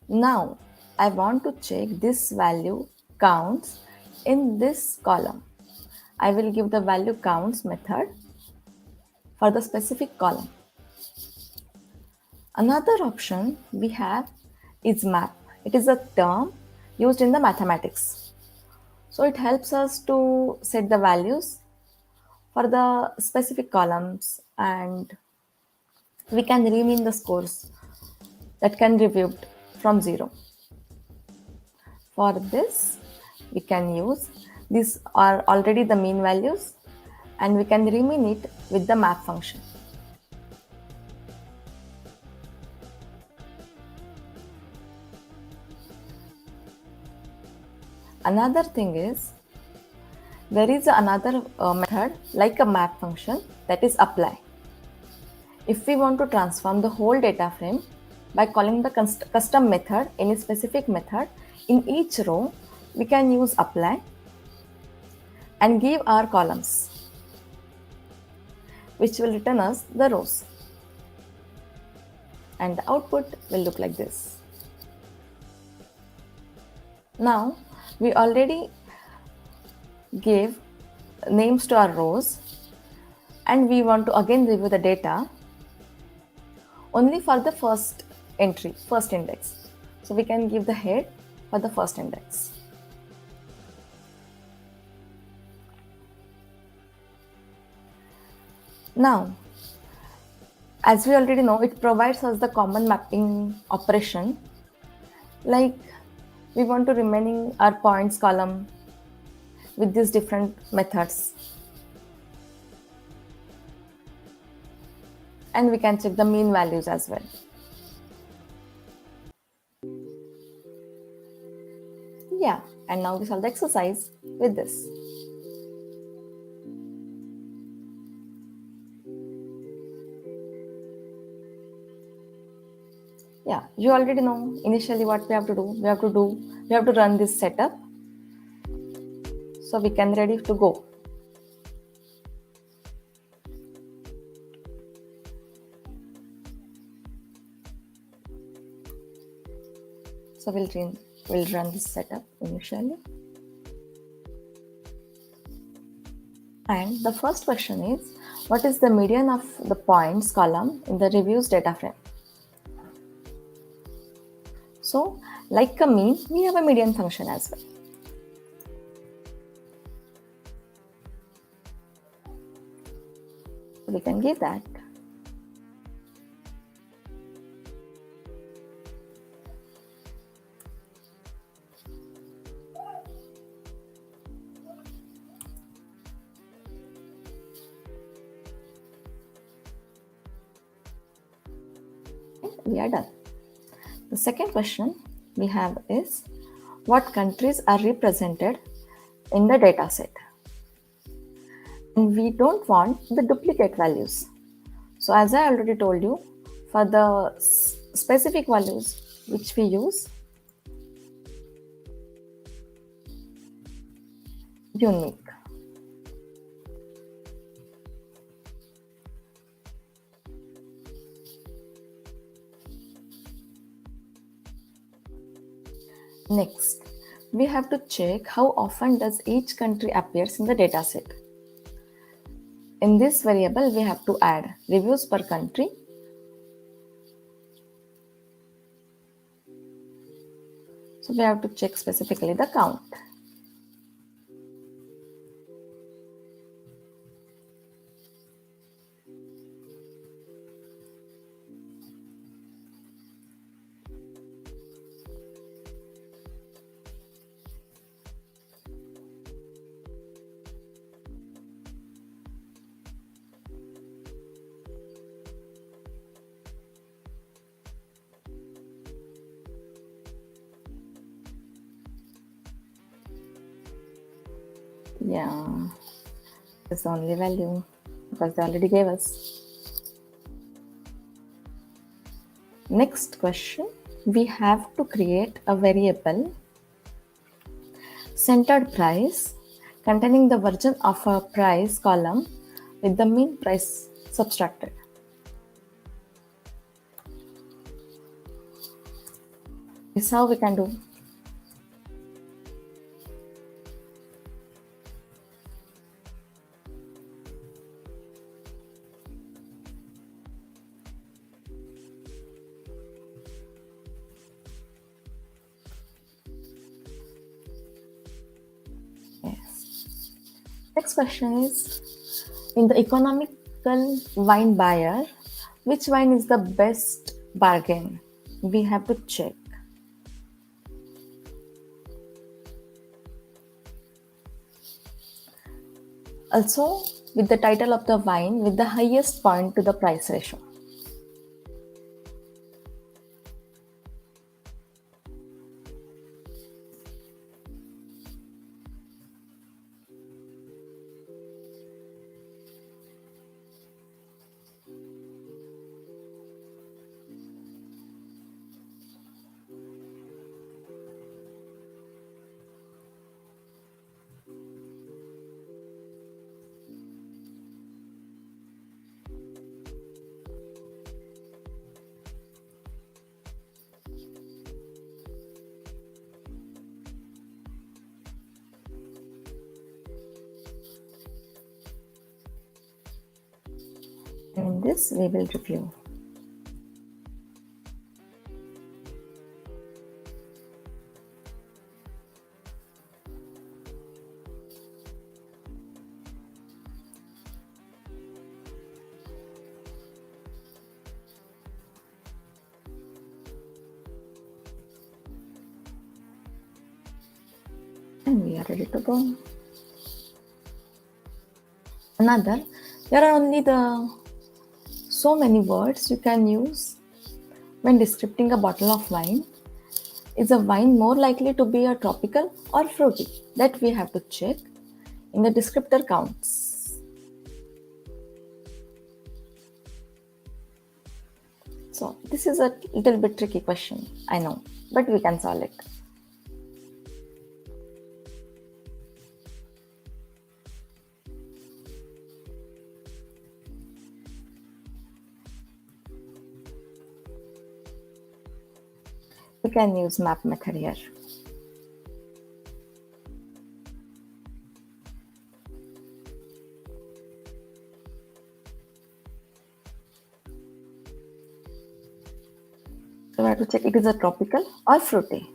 Now I want to check this value counts in this column. I will give the value counts method for the specific column. Another option we have is map. It is a term used in the mathematics. So it helps us to set the values for the specific columns, and we can rename the scores that can be viewed from 0. For this, we can use these are already the mean values, and we can rename it with the map function. Another thing is there is another method like a map function, that is apply. If we want to transform the whole data frame by calling the custom method, any specific method, in each row we can use apply and give our columns, which will return us the rows, and the output will look like this. Now we already gave names to our rows, and we want to again review the data only for the first entry, first index. So we can give the head for the first index. Now, as we already know, it provides us the common mapping operation. Like we want to remaining our points column with these different methods. And we can check the mean values as well. Yeah, and now we solve the exercise with this. Yeah, you already know initially what we have to do. We have to run this setup. So we can ready to go. So we'll run this setup initially. And the first question is, what is the median of the points column in the reviews data frame? So like a mean, we have a median function as well. We can give that. We are done. The second question we have is, what countries are represented in the data set? And we don't want the duplicate values. So as I already told you, for the specific values which we use, unique. Next, we have to check how often does each country appears in the data set. In this variable, we have to add reviews per country. So we have to check specifically the count. Yeah, it's the only value because they already gave us. Next question, we have to create a variable centered price containing the version of a price column with the mean price subtracted. This is how we can do. Yes. Next question is, in the economical wine buyer, which wine is the best bargain? We have to check. Also, with the title of the wine with the highest point to the price ratio. And in this, we will review. And we are ready to go. Another, there are only so many words you can use when describing a bottle of wine. Is a wine more likely to be a tropical or fruity? That we have to check in the descriptor counts. So this is a little bit tricky question, I know, but we can solve it. We can use map method here. So we have to check it is a tropical or fruity.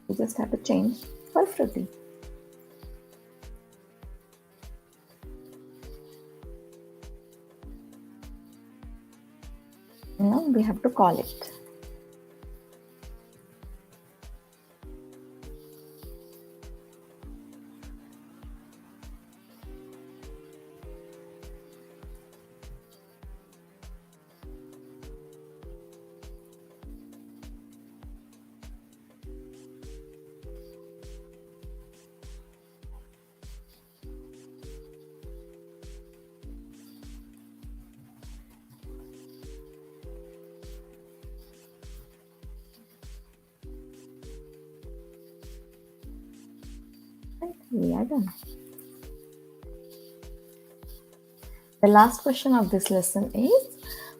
We just have to change for fruity. Now we have to call it. And we are done. The last question of this lesson is,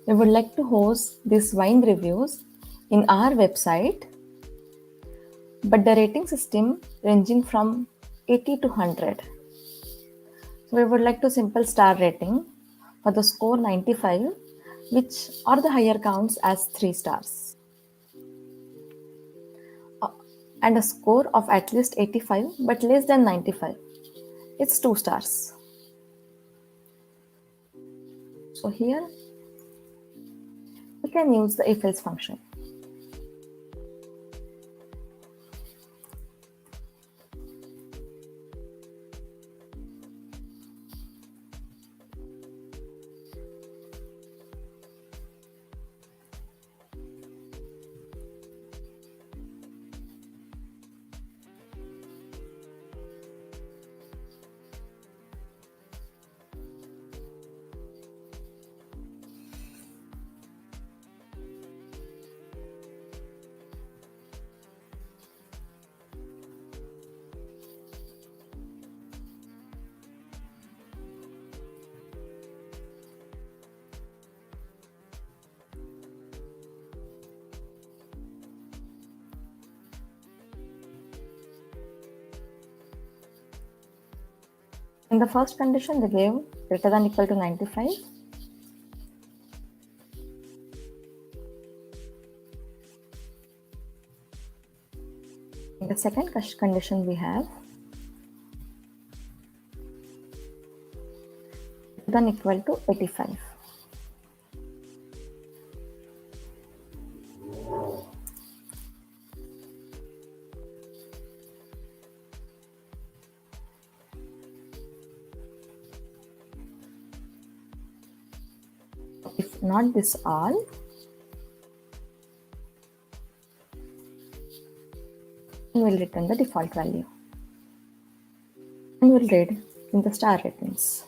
we would like to host these wine reviews in our website, but the rating system ranging from 80 to 100. So we would like to simple star rating for the score 95, which or the higher counts as 3 stars. And a score of at least 85 but less than 95. It's 2 stars. So here we can use the if else function. In the first condition, they gave greater than equal to 95. In the second condition, we have greater than equal to 85. If not this all, we'll return the default value and we'll read in the star ratings.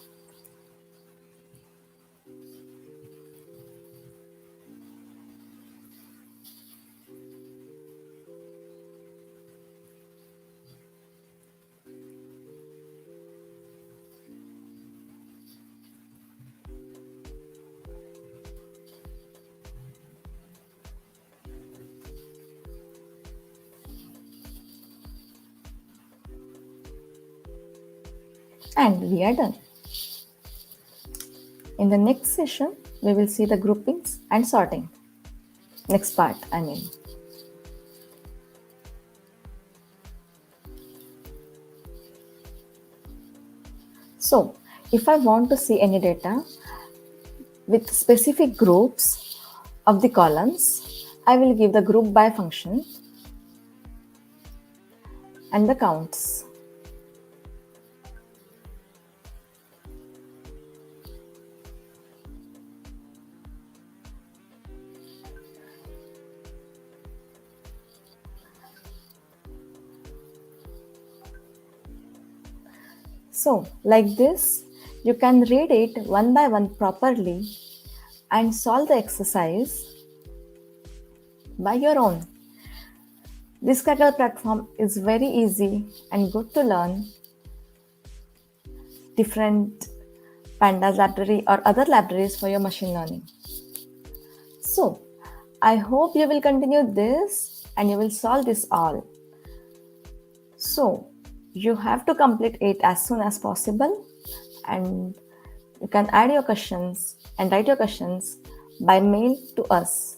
And we are done. In the next session, we will see the groupings and sorting. Next part, I mean. So, if I want to see any data with specific groups of the columns, I will give the group by function and the counts. So, like this, you can read it one by one properly and solve the exercise by your own. This Kaggle platform is very easy and good to learn different Pandas library or other libraries for your machine learning. So, I hope you will continue this and you will solve this all. So, you have to complete it as soon as possible and you can add your questions and write your questions by mail to us.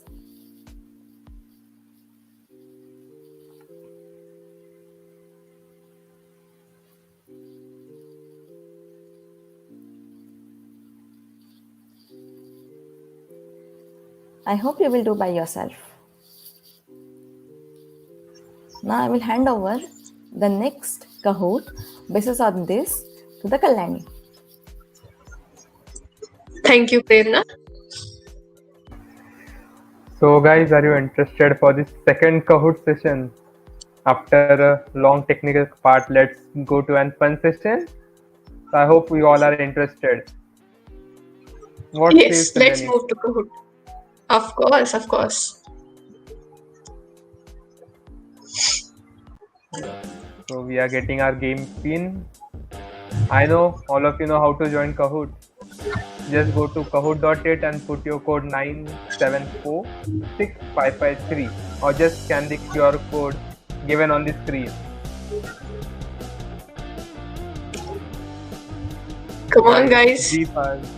I hope you will do by yourself. Now I will hand over the next Kahoot basis on this to the Kalyani.
Thank you, Prerna.
So guys, are you interested for this second Kahoot session? After a long technical part, let's go to an fun session. So I hope we all are interested. What
Yes,
says
let's
Kalyani?
move to Kahoot. Of course, of course.
So we are getting our game pin. I know all of you know how to join Kahoot. Just go to kahoot.it and put your code 9746553 or just scan the QR code given on the screen.
Come on, guys.
Be fast.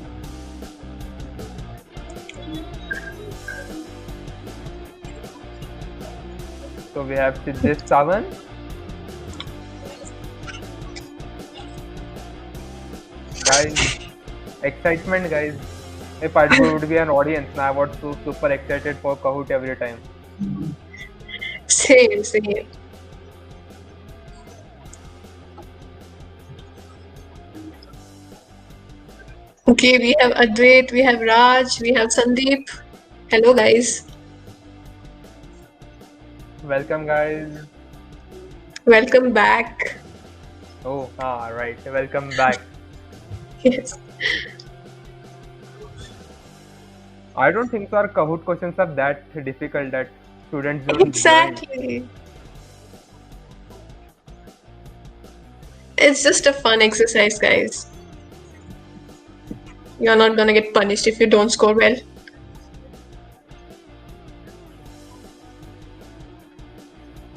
So we have Siddesh Sawan. Guys, excitement, guys. If I would be an audience, now I was so super excited for Kahoot every time.
Same, same. Okay, we have Advait, we have Raj, we have Sandeep. Hello, guys.
Welcome, guys.
Welcome back.
Oh, right. Welcome back.
Yes.
I don't think so our Kahoot questions are that difficult that students don't join.
Exactly. It's just a fun exercise, guys. You're not gonna get punished if you don't score well.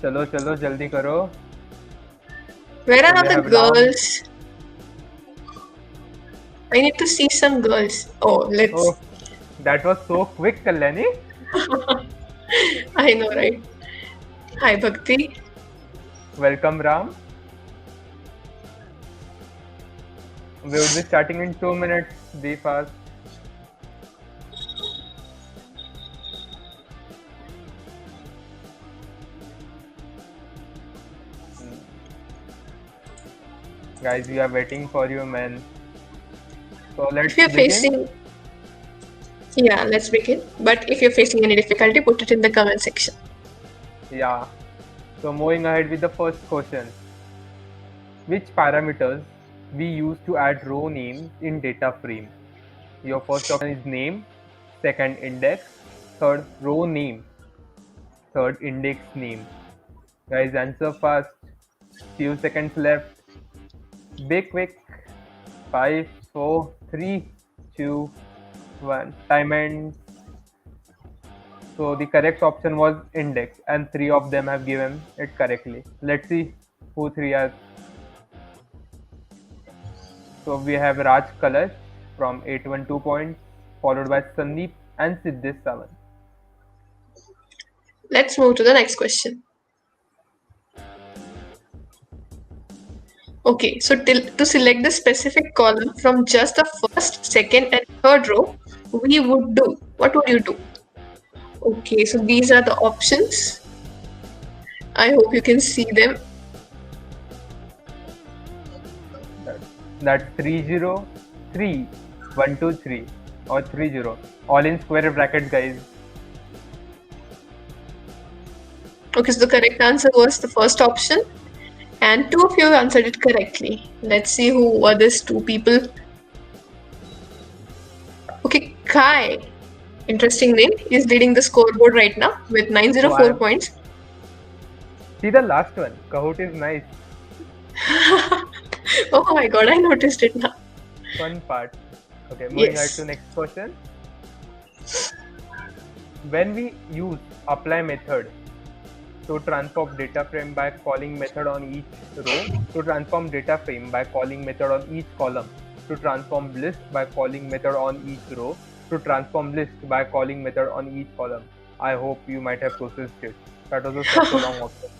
चलो चलो जल्दी करो.
Where
So
are
we
the
have round.
girls? I need to see some girls. Oh, let's.
Oh, that was so quick, Kalyani.
I know, right? Hi, Bhakti.
Welcome, Ram. We would be starting in 2 minutes. Be fast. Guys, we are waiting for you, man. So let's
If you're
begin.
facing, yeah, let's begin. But if you're facing any difficulty, put it in the comment section.
Yeah. So moving ahead with the first question. Which parameters we use to add row names in data frame? Your first option is name, second index, third row name, third index name. Guys, answer fast. Few seconds left. Be quick. 5, 4, 3, 2, 1. Time ends. So the correct option was index, and 3 of them have given it correctly. Let's see who 3 are. So we have Raj Kalash from 812 points, followed by Sandeep and Siddhesh 7.
Let's move to the next question. Okay, so to select the specific column from just the first, second, and third row, we would do. What would you do? Okay, so these are the options. I hope you can see them.
That's 30, 3, 1, 2, 3, or 30. All in square bracket, guys.
Okay, so the correct answer was the first option, and 2 of you answered it correctly. Let's see who are these 2 people. Okay, Kai, interesting name, is leading the scoreboard right now with 904 points.
See the last one. Kahoot is nice.
Oh my god, I noticed it now.
Fun part. Okay, moving ahead
Yes.
to next question. When we use apply method to transform data frame by calling method on each row, to transform data frame by calling method on each column, to transform list by calling method on each row, to transform list by calling method on each column. I hope you might have processed it. That was such a long option.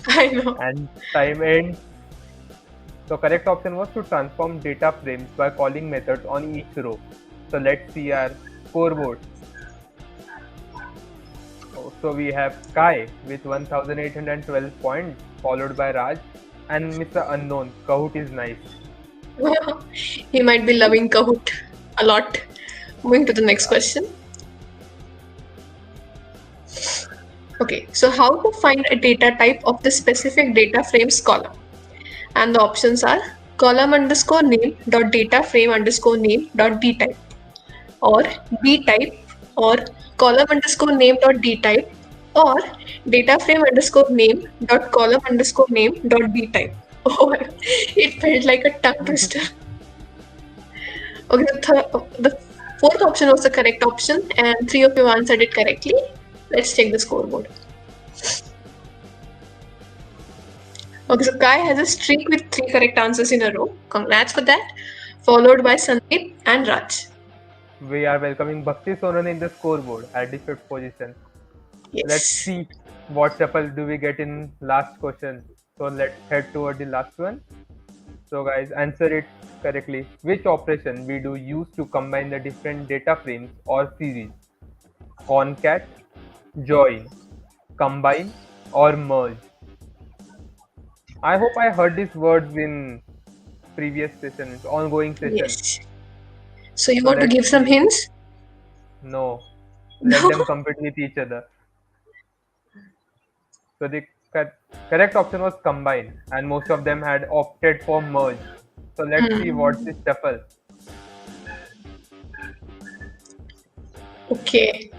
I know.
And time ends. So correct option was to transform data frames by calling methods on each row. So let's see our scoreboard. So we have Kai with 1812 points, followed by Raj and Mr. Unknown. Kahoot is nice.
He might be loving Kahoot a lot. Moving to the next question. Okay, so how to find a data type of the specific data frames column? And the options are column underscore name dot data frame underscore name dot d type, or d type, or column underscore name dot d type, or data frame underscore name dot column underscore name dot d type. Oh, it felt like a tongue twister. Okay, the fourth option was the correct option, and 3 of you answered it correctly. Let's check the scoreboard. Okay, so Kai has a streak with 3 correct answers in a row. Congrats for that. Followed by Sandeep and Raj.
We are welcoming Bhakti Sonan in the scoreboard at the 5th position.
Yes.
Let's see what shuffle do we get in last question. So let's head toward the last one. So guys, answer it correctly. Which operation we do use to combine the different data frames or series? Concat, join, combine, or merge? I hope I heard these words in previous sessions, ongoing sessions.
Yes. So you want to give some hints?
No. Let them compete with each other. So the correct option was combine, and most of them had opted for merge. So let's see what's this shuffle.
Okay.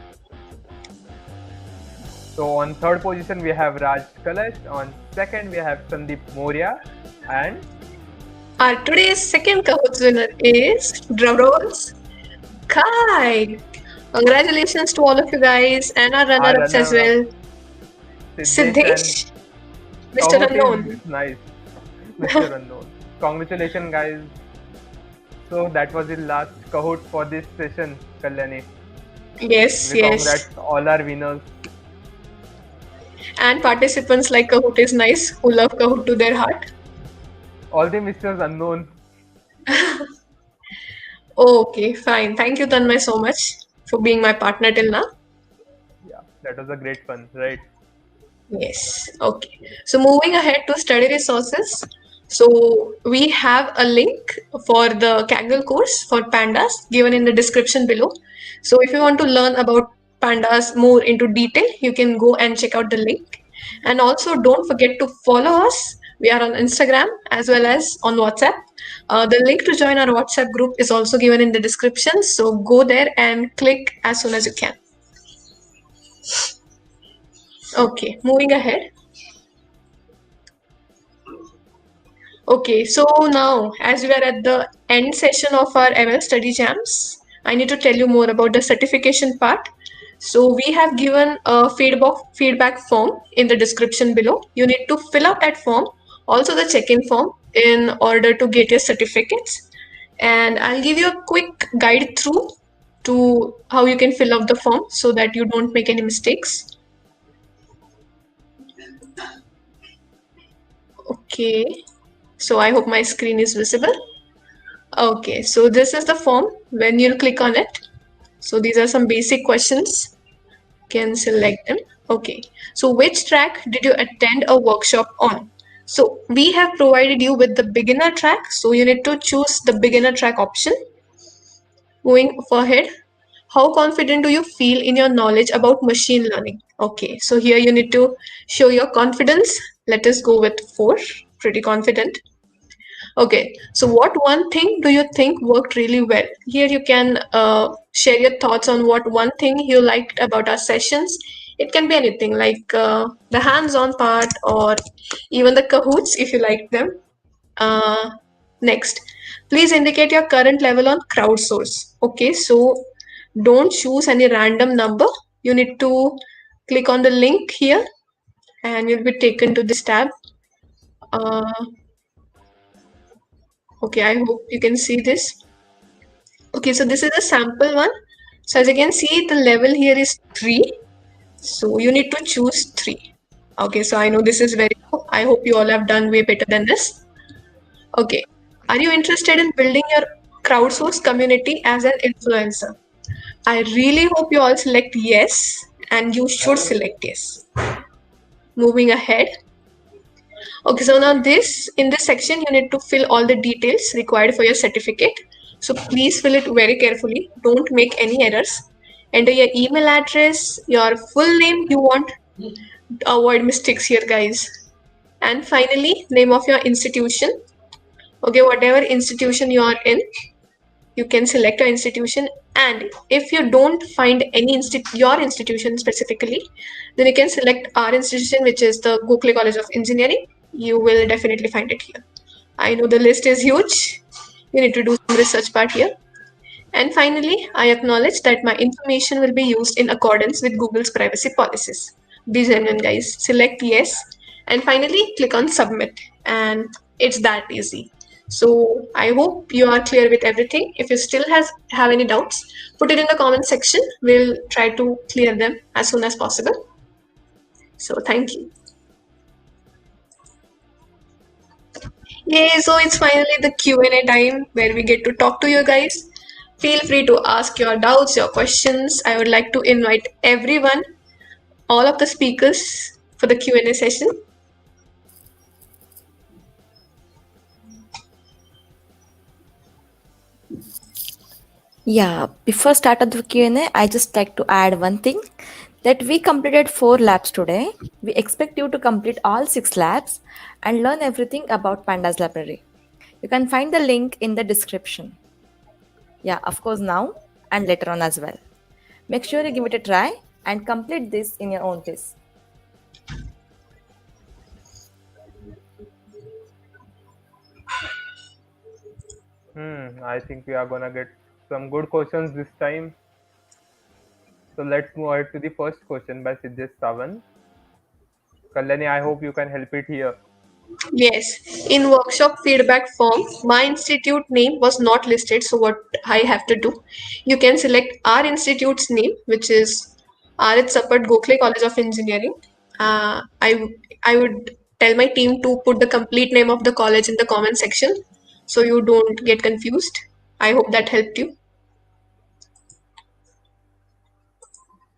So on third position we have Raj Kalash. On second we have Sandeep Moria, and
our today's second Kahoot winner is drum rolls, Kai. Congratulations to all of you guys and our runner-ups as well. Siddhesh, Mr. Unknown.
Nice. Mr. Unknown. Congratulations, guys. So that was the last Kahoot for this session, Kalyani.
Yes,
We
yes.
congrats all our winners.
And participants like Kahoot is nice, who love Kahoot to their heart.
All the Mr. Unknown.
Okay, fine. Thank you, Tanmay, so much for being my partner till now.
Yeah, that was a great fun, right?
Yes. Okay. So moving ahead to study resources. So we have a link for the Kaggle course for Pandas given in the description below. So if you want to learn about Pandas more into detail, you can go and check out the link. And also don't forget to follow us. We are on Instagram as well as on WhatsApp. The link to join our WhatsApp group is also given in the description. So go there and click as soon as you can. Okay, moving ahead. Okay, so now as we are at the end session of our ML study jams, I need to tell you more about the certification part. So we have given a feedback form in the description below. You need to fill out that form, also the check-in form in order to get your certificates. And I'll give you a quick guide through to how you can fill out the form so that you don't make any mistakes. Okay, so I hope my screen is visible. Okay, so this is the form when you'll click on it. So these are some basic questions. Can select them. Okay, so which track did you attend a workshop on? So we have provided you with the beginner track. So you need to choose the beginner track option. Moving ahead, how confident do you feel in your knowledge about machine learning? Okay, so here you need to show your confidence. Let us go with 4, pretty confident. Okay, so what one thing do you think worked really well? Here you can share your thoughts on what one thing you liked about our sessions. It can be anything like the hands-on part or even the Kahoots if you like them. Uh, Next, please indicate your current level on crowdsource. Okay, so don't choose any random number. You need to click on the link here and you'll be taken to this tab. Uh, okay, I hope you can see this. Okay, so this is a sample one. So as you can see, the level here is 3. So you need to choose 3. Okay, so I know this is very low. I hope you all have done way better than this. Okay, are you interested in building your crowdsource community as an influencer? I really hope you all select yes, and you should select yes. Moving ahead. Okay, so now in this section, you need to fill all the details required for your certificate. So please fill it very carefully. Don't make any errors. Enter your email address, your full name you want. Avoid mistakes here, guys. And finally, name of your institution. Okay, whatever institution you are in, you can select your institution. And if you don't find your institution specifically, then you can select our institution, which is the Google College of Engineering. You will definitely find it here. I know the list is huge. You need to do some research part here. And finally, I acknowledge that my information will be used in accordance with Google's privacy policies. Be genuine, guys. Select yes. And finally, click on submit. And it's that easy. So I hope you are clear with everything. If you still have any doubts, put it in the comment section. We'll try to clear them as soon as possible. So thank you. Yay, so it's finally the Q&A time where we get to talk to you guys. Feel free to ask your doubts, your questions. I would like to invite everyone, all of the speakers for the Q&A session.
Yeah, before start of the Q&A, I just like to add one thing that we completed 4 labs today. We expect you to complete all 6 labs and learn everything about Pandas library. You can find the link in the description. Yeah, of course now and later on as well. Make sure you give it a try and complete this in your own pace.
I think we are gonna get some good questions this time. So let's move ahead to the first question by Siddesh Sawan. Kalyani, I hope you can help it here.
Yes, in workshop feedback form, my institute name was not listed. So what I have to do? You can select our institute's name, which is RH Sapat Gokhale College of Engineering. I would tell my team to put the complete name of the college in the comment section, so you don't get confused. I hope that helped you.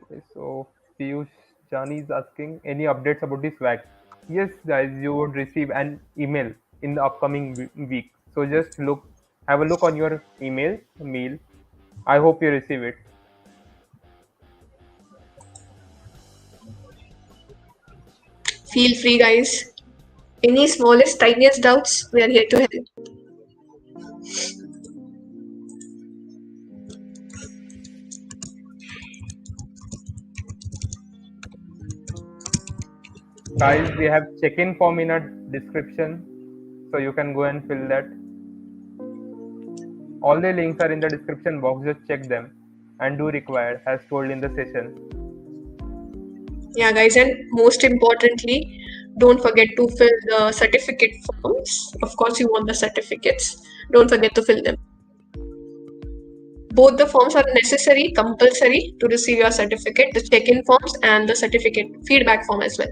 Okay, so Piyush Jani is asking any updates about this wax. Yes, guys, you would receive an email in the upcoming week. So just have a look on your mail. I hope you receive it.
Feel free, guys. Any smallest, tiniest doubts, we are here to help you.
Guys, we have check-in form in our description, so you can go and fill that. All the links are in the description box. Just check them and do required as told in the session.
Yeah, guys, and most importantly, don't forget to fill the certificate forms. Of course, you want the certificates. Don't forget to fill them. Both the forms are necessary, compulsory to receive your certificate, the check-in forms and the certificate feedback form as well.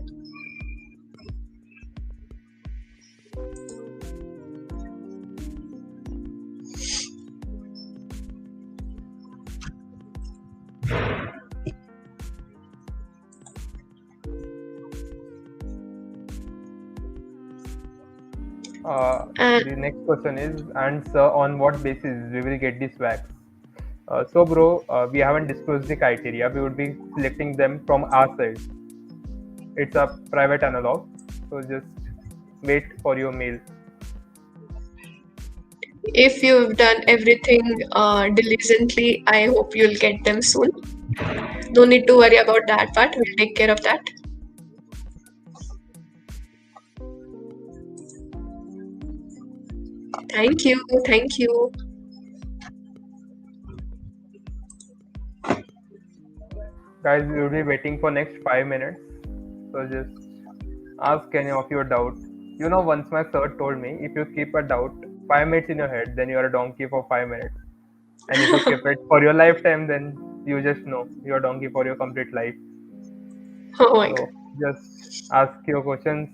And
The next question is, and sir, on what basis we will get this wax? So, bro, we haven't disclosed the criteria. We would be selecting them from our side. It's a private analog, so just wait for your mail.
if you've done everything diligently, I hope you'll get them soon. No need to worry about that part. We'll take care of that. Thank you. Thank you.
Guys, we will be waiting for next 5 minutes. So just ask any of your doubt. You know, once my sir told me, if you keep a doubt 5 minutes in your head, then you are a donkey for 5 minutes. And if you keep it for your lifetime, then you just know you're a donkey for your complete life.
Oh my God.
So just ask your questions.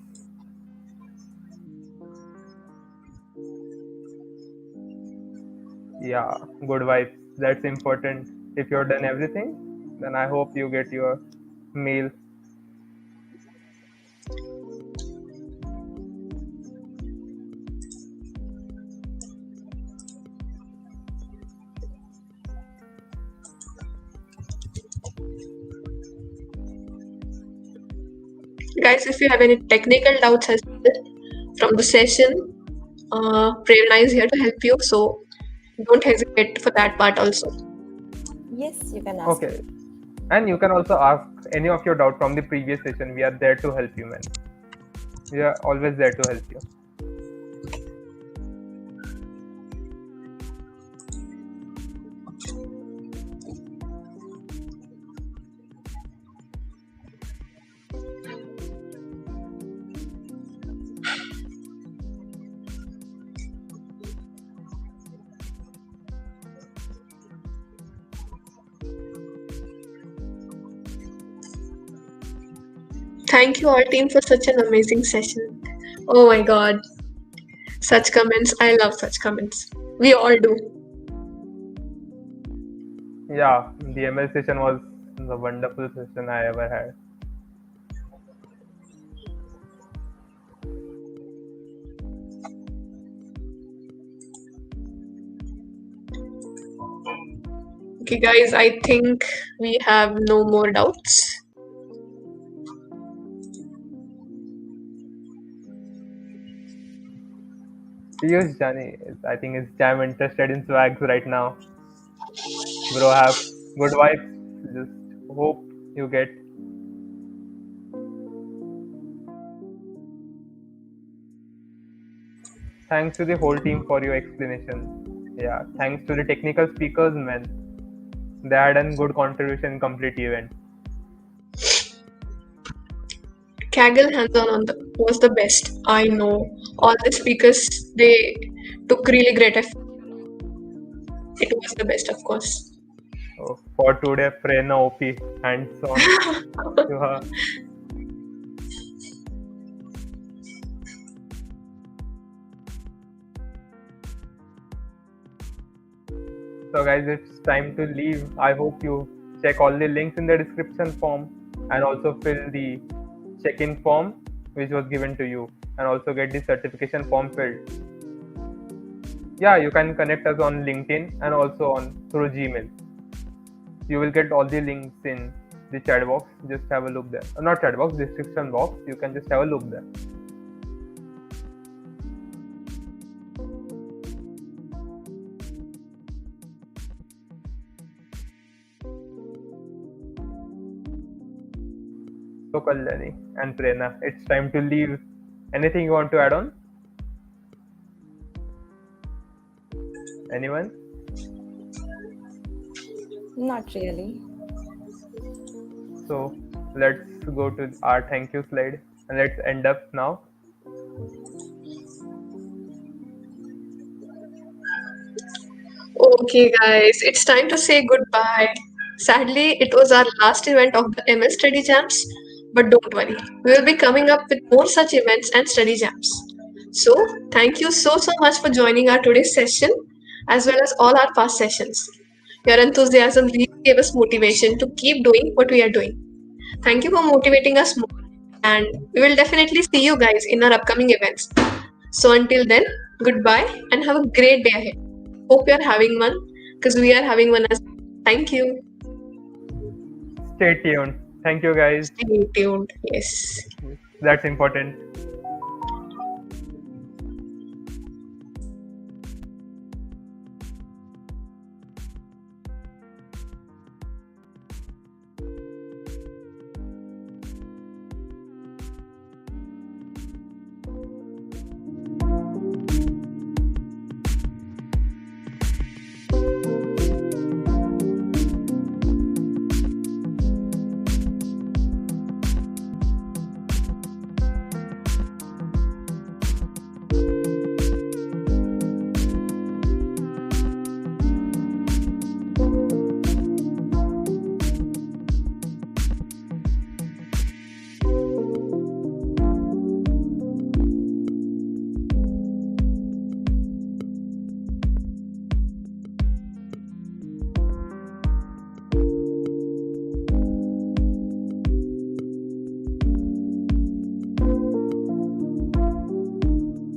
Yeah, good vibes. That's important. If you've done everything, then I hope you get your mail.
Guys, if you have any technical doubts as well from the session, Prerna is here to help you. So don't hesitate for that part also.
Yes, you can ask.
Okay. And you can also ask any of your doubt from the previous session. We are there to help you, man. We are always there to help you.
Thank you all team for such an amazing session. Oh my God. Such comments. I love such comments. We all do.
Yeah, the ML session was the wonderful session I ever had.
Okay, guys, I think we have no more doubts.
Piyush Jani, I think is damn interested in swags right now. Bro, have good vibes. Just hope you get. Thanks to the whole team for your explanation. Yeah, thanks to the technical speakers, man. They had a good contribution in complete event.
Kaggle was the best. I know. All the speakers, they took really great effort. It was the best, of course.
For today, Prerna OP, hands on to her. So guys, it's time to leave. I hope you check all the links in the description form and also fill the check-in form which was given to you, and also get the certification form filled. Yeah, you can connect us on LinkedIn and also on through Gmail. You will get all the links in the chat box. Just have a look there. Not chat box, description box. You can just have a look there. So Kalyani and Prerna, it's time to leave. Anything you want to add on? Anyone?
Not really.
So let's go to our thank you slide and let's end up now.
Okay, guys, it's time to say goodbye. Sadly, it was our last event of the MS Study Jams, but don't worry, we will be coming up with more such events and study jams. So, thank you so much for joining our today's session as well as all our past sessions. Your enthusiasm really gave us motivation to keep doing what we are doing. Thank you for motivating us more, and we will definitely see you guys in our upcoming events. So, until then, goodbye and have a great day ahead. Hope you're having one because we are having one as well. Thank you.
Stay tuned. Thank you guys.
Stay tuned. Yes.
That's important.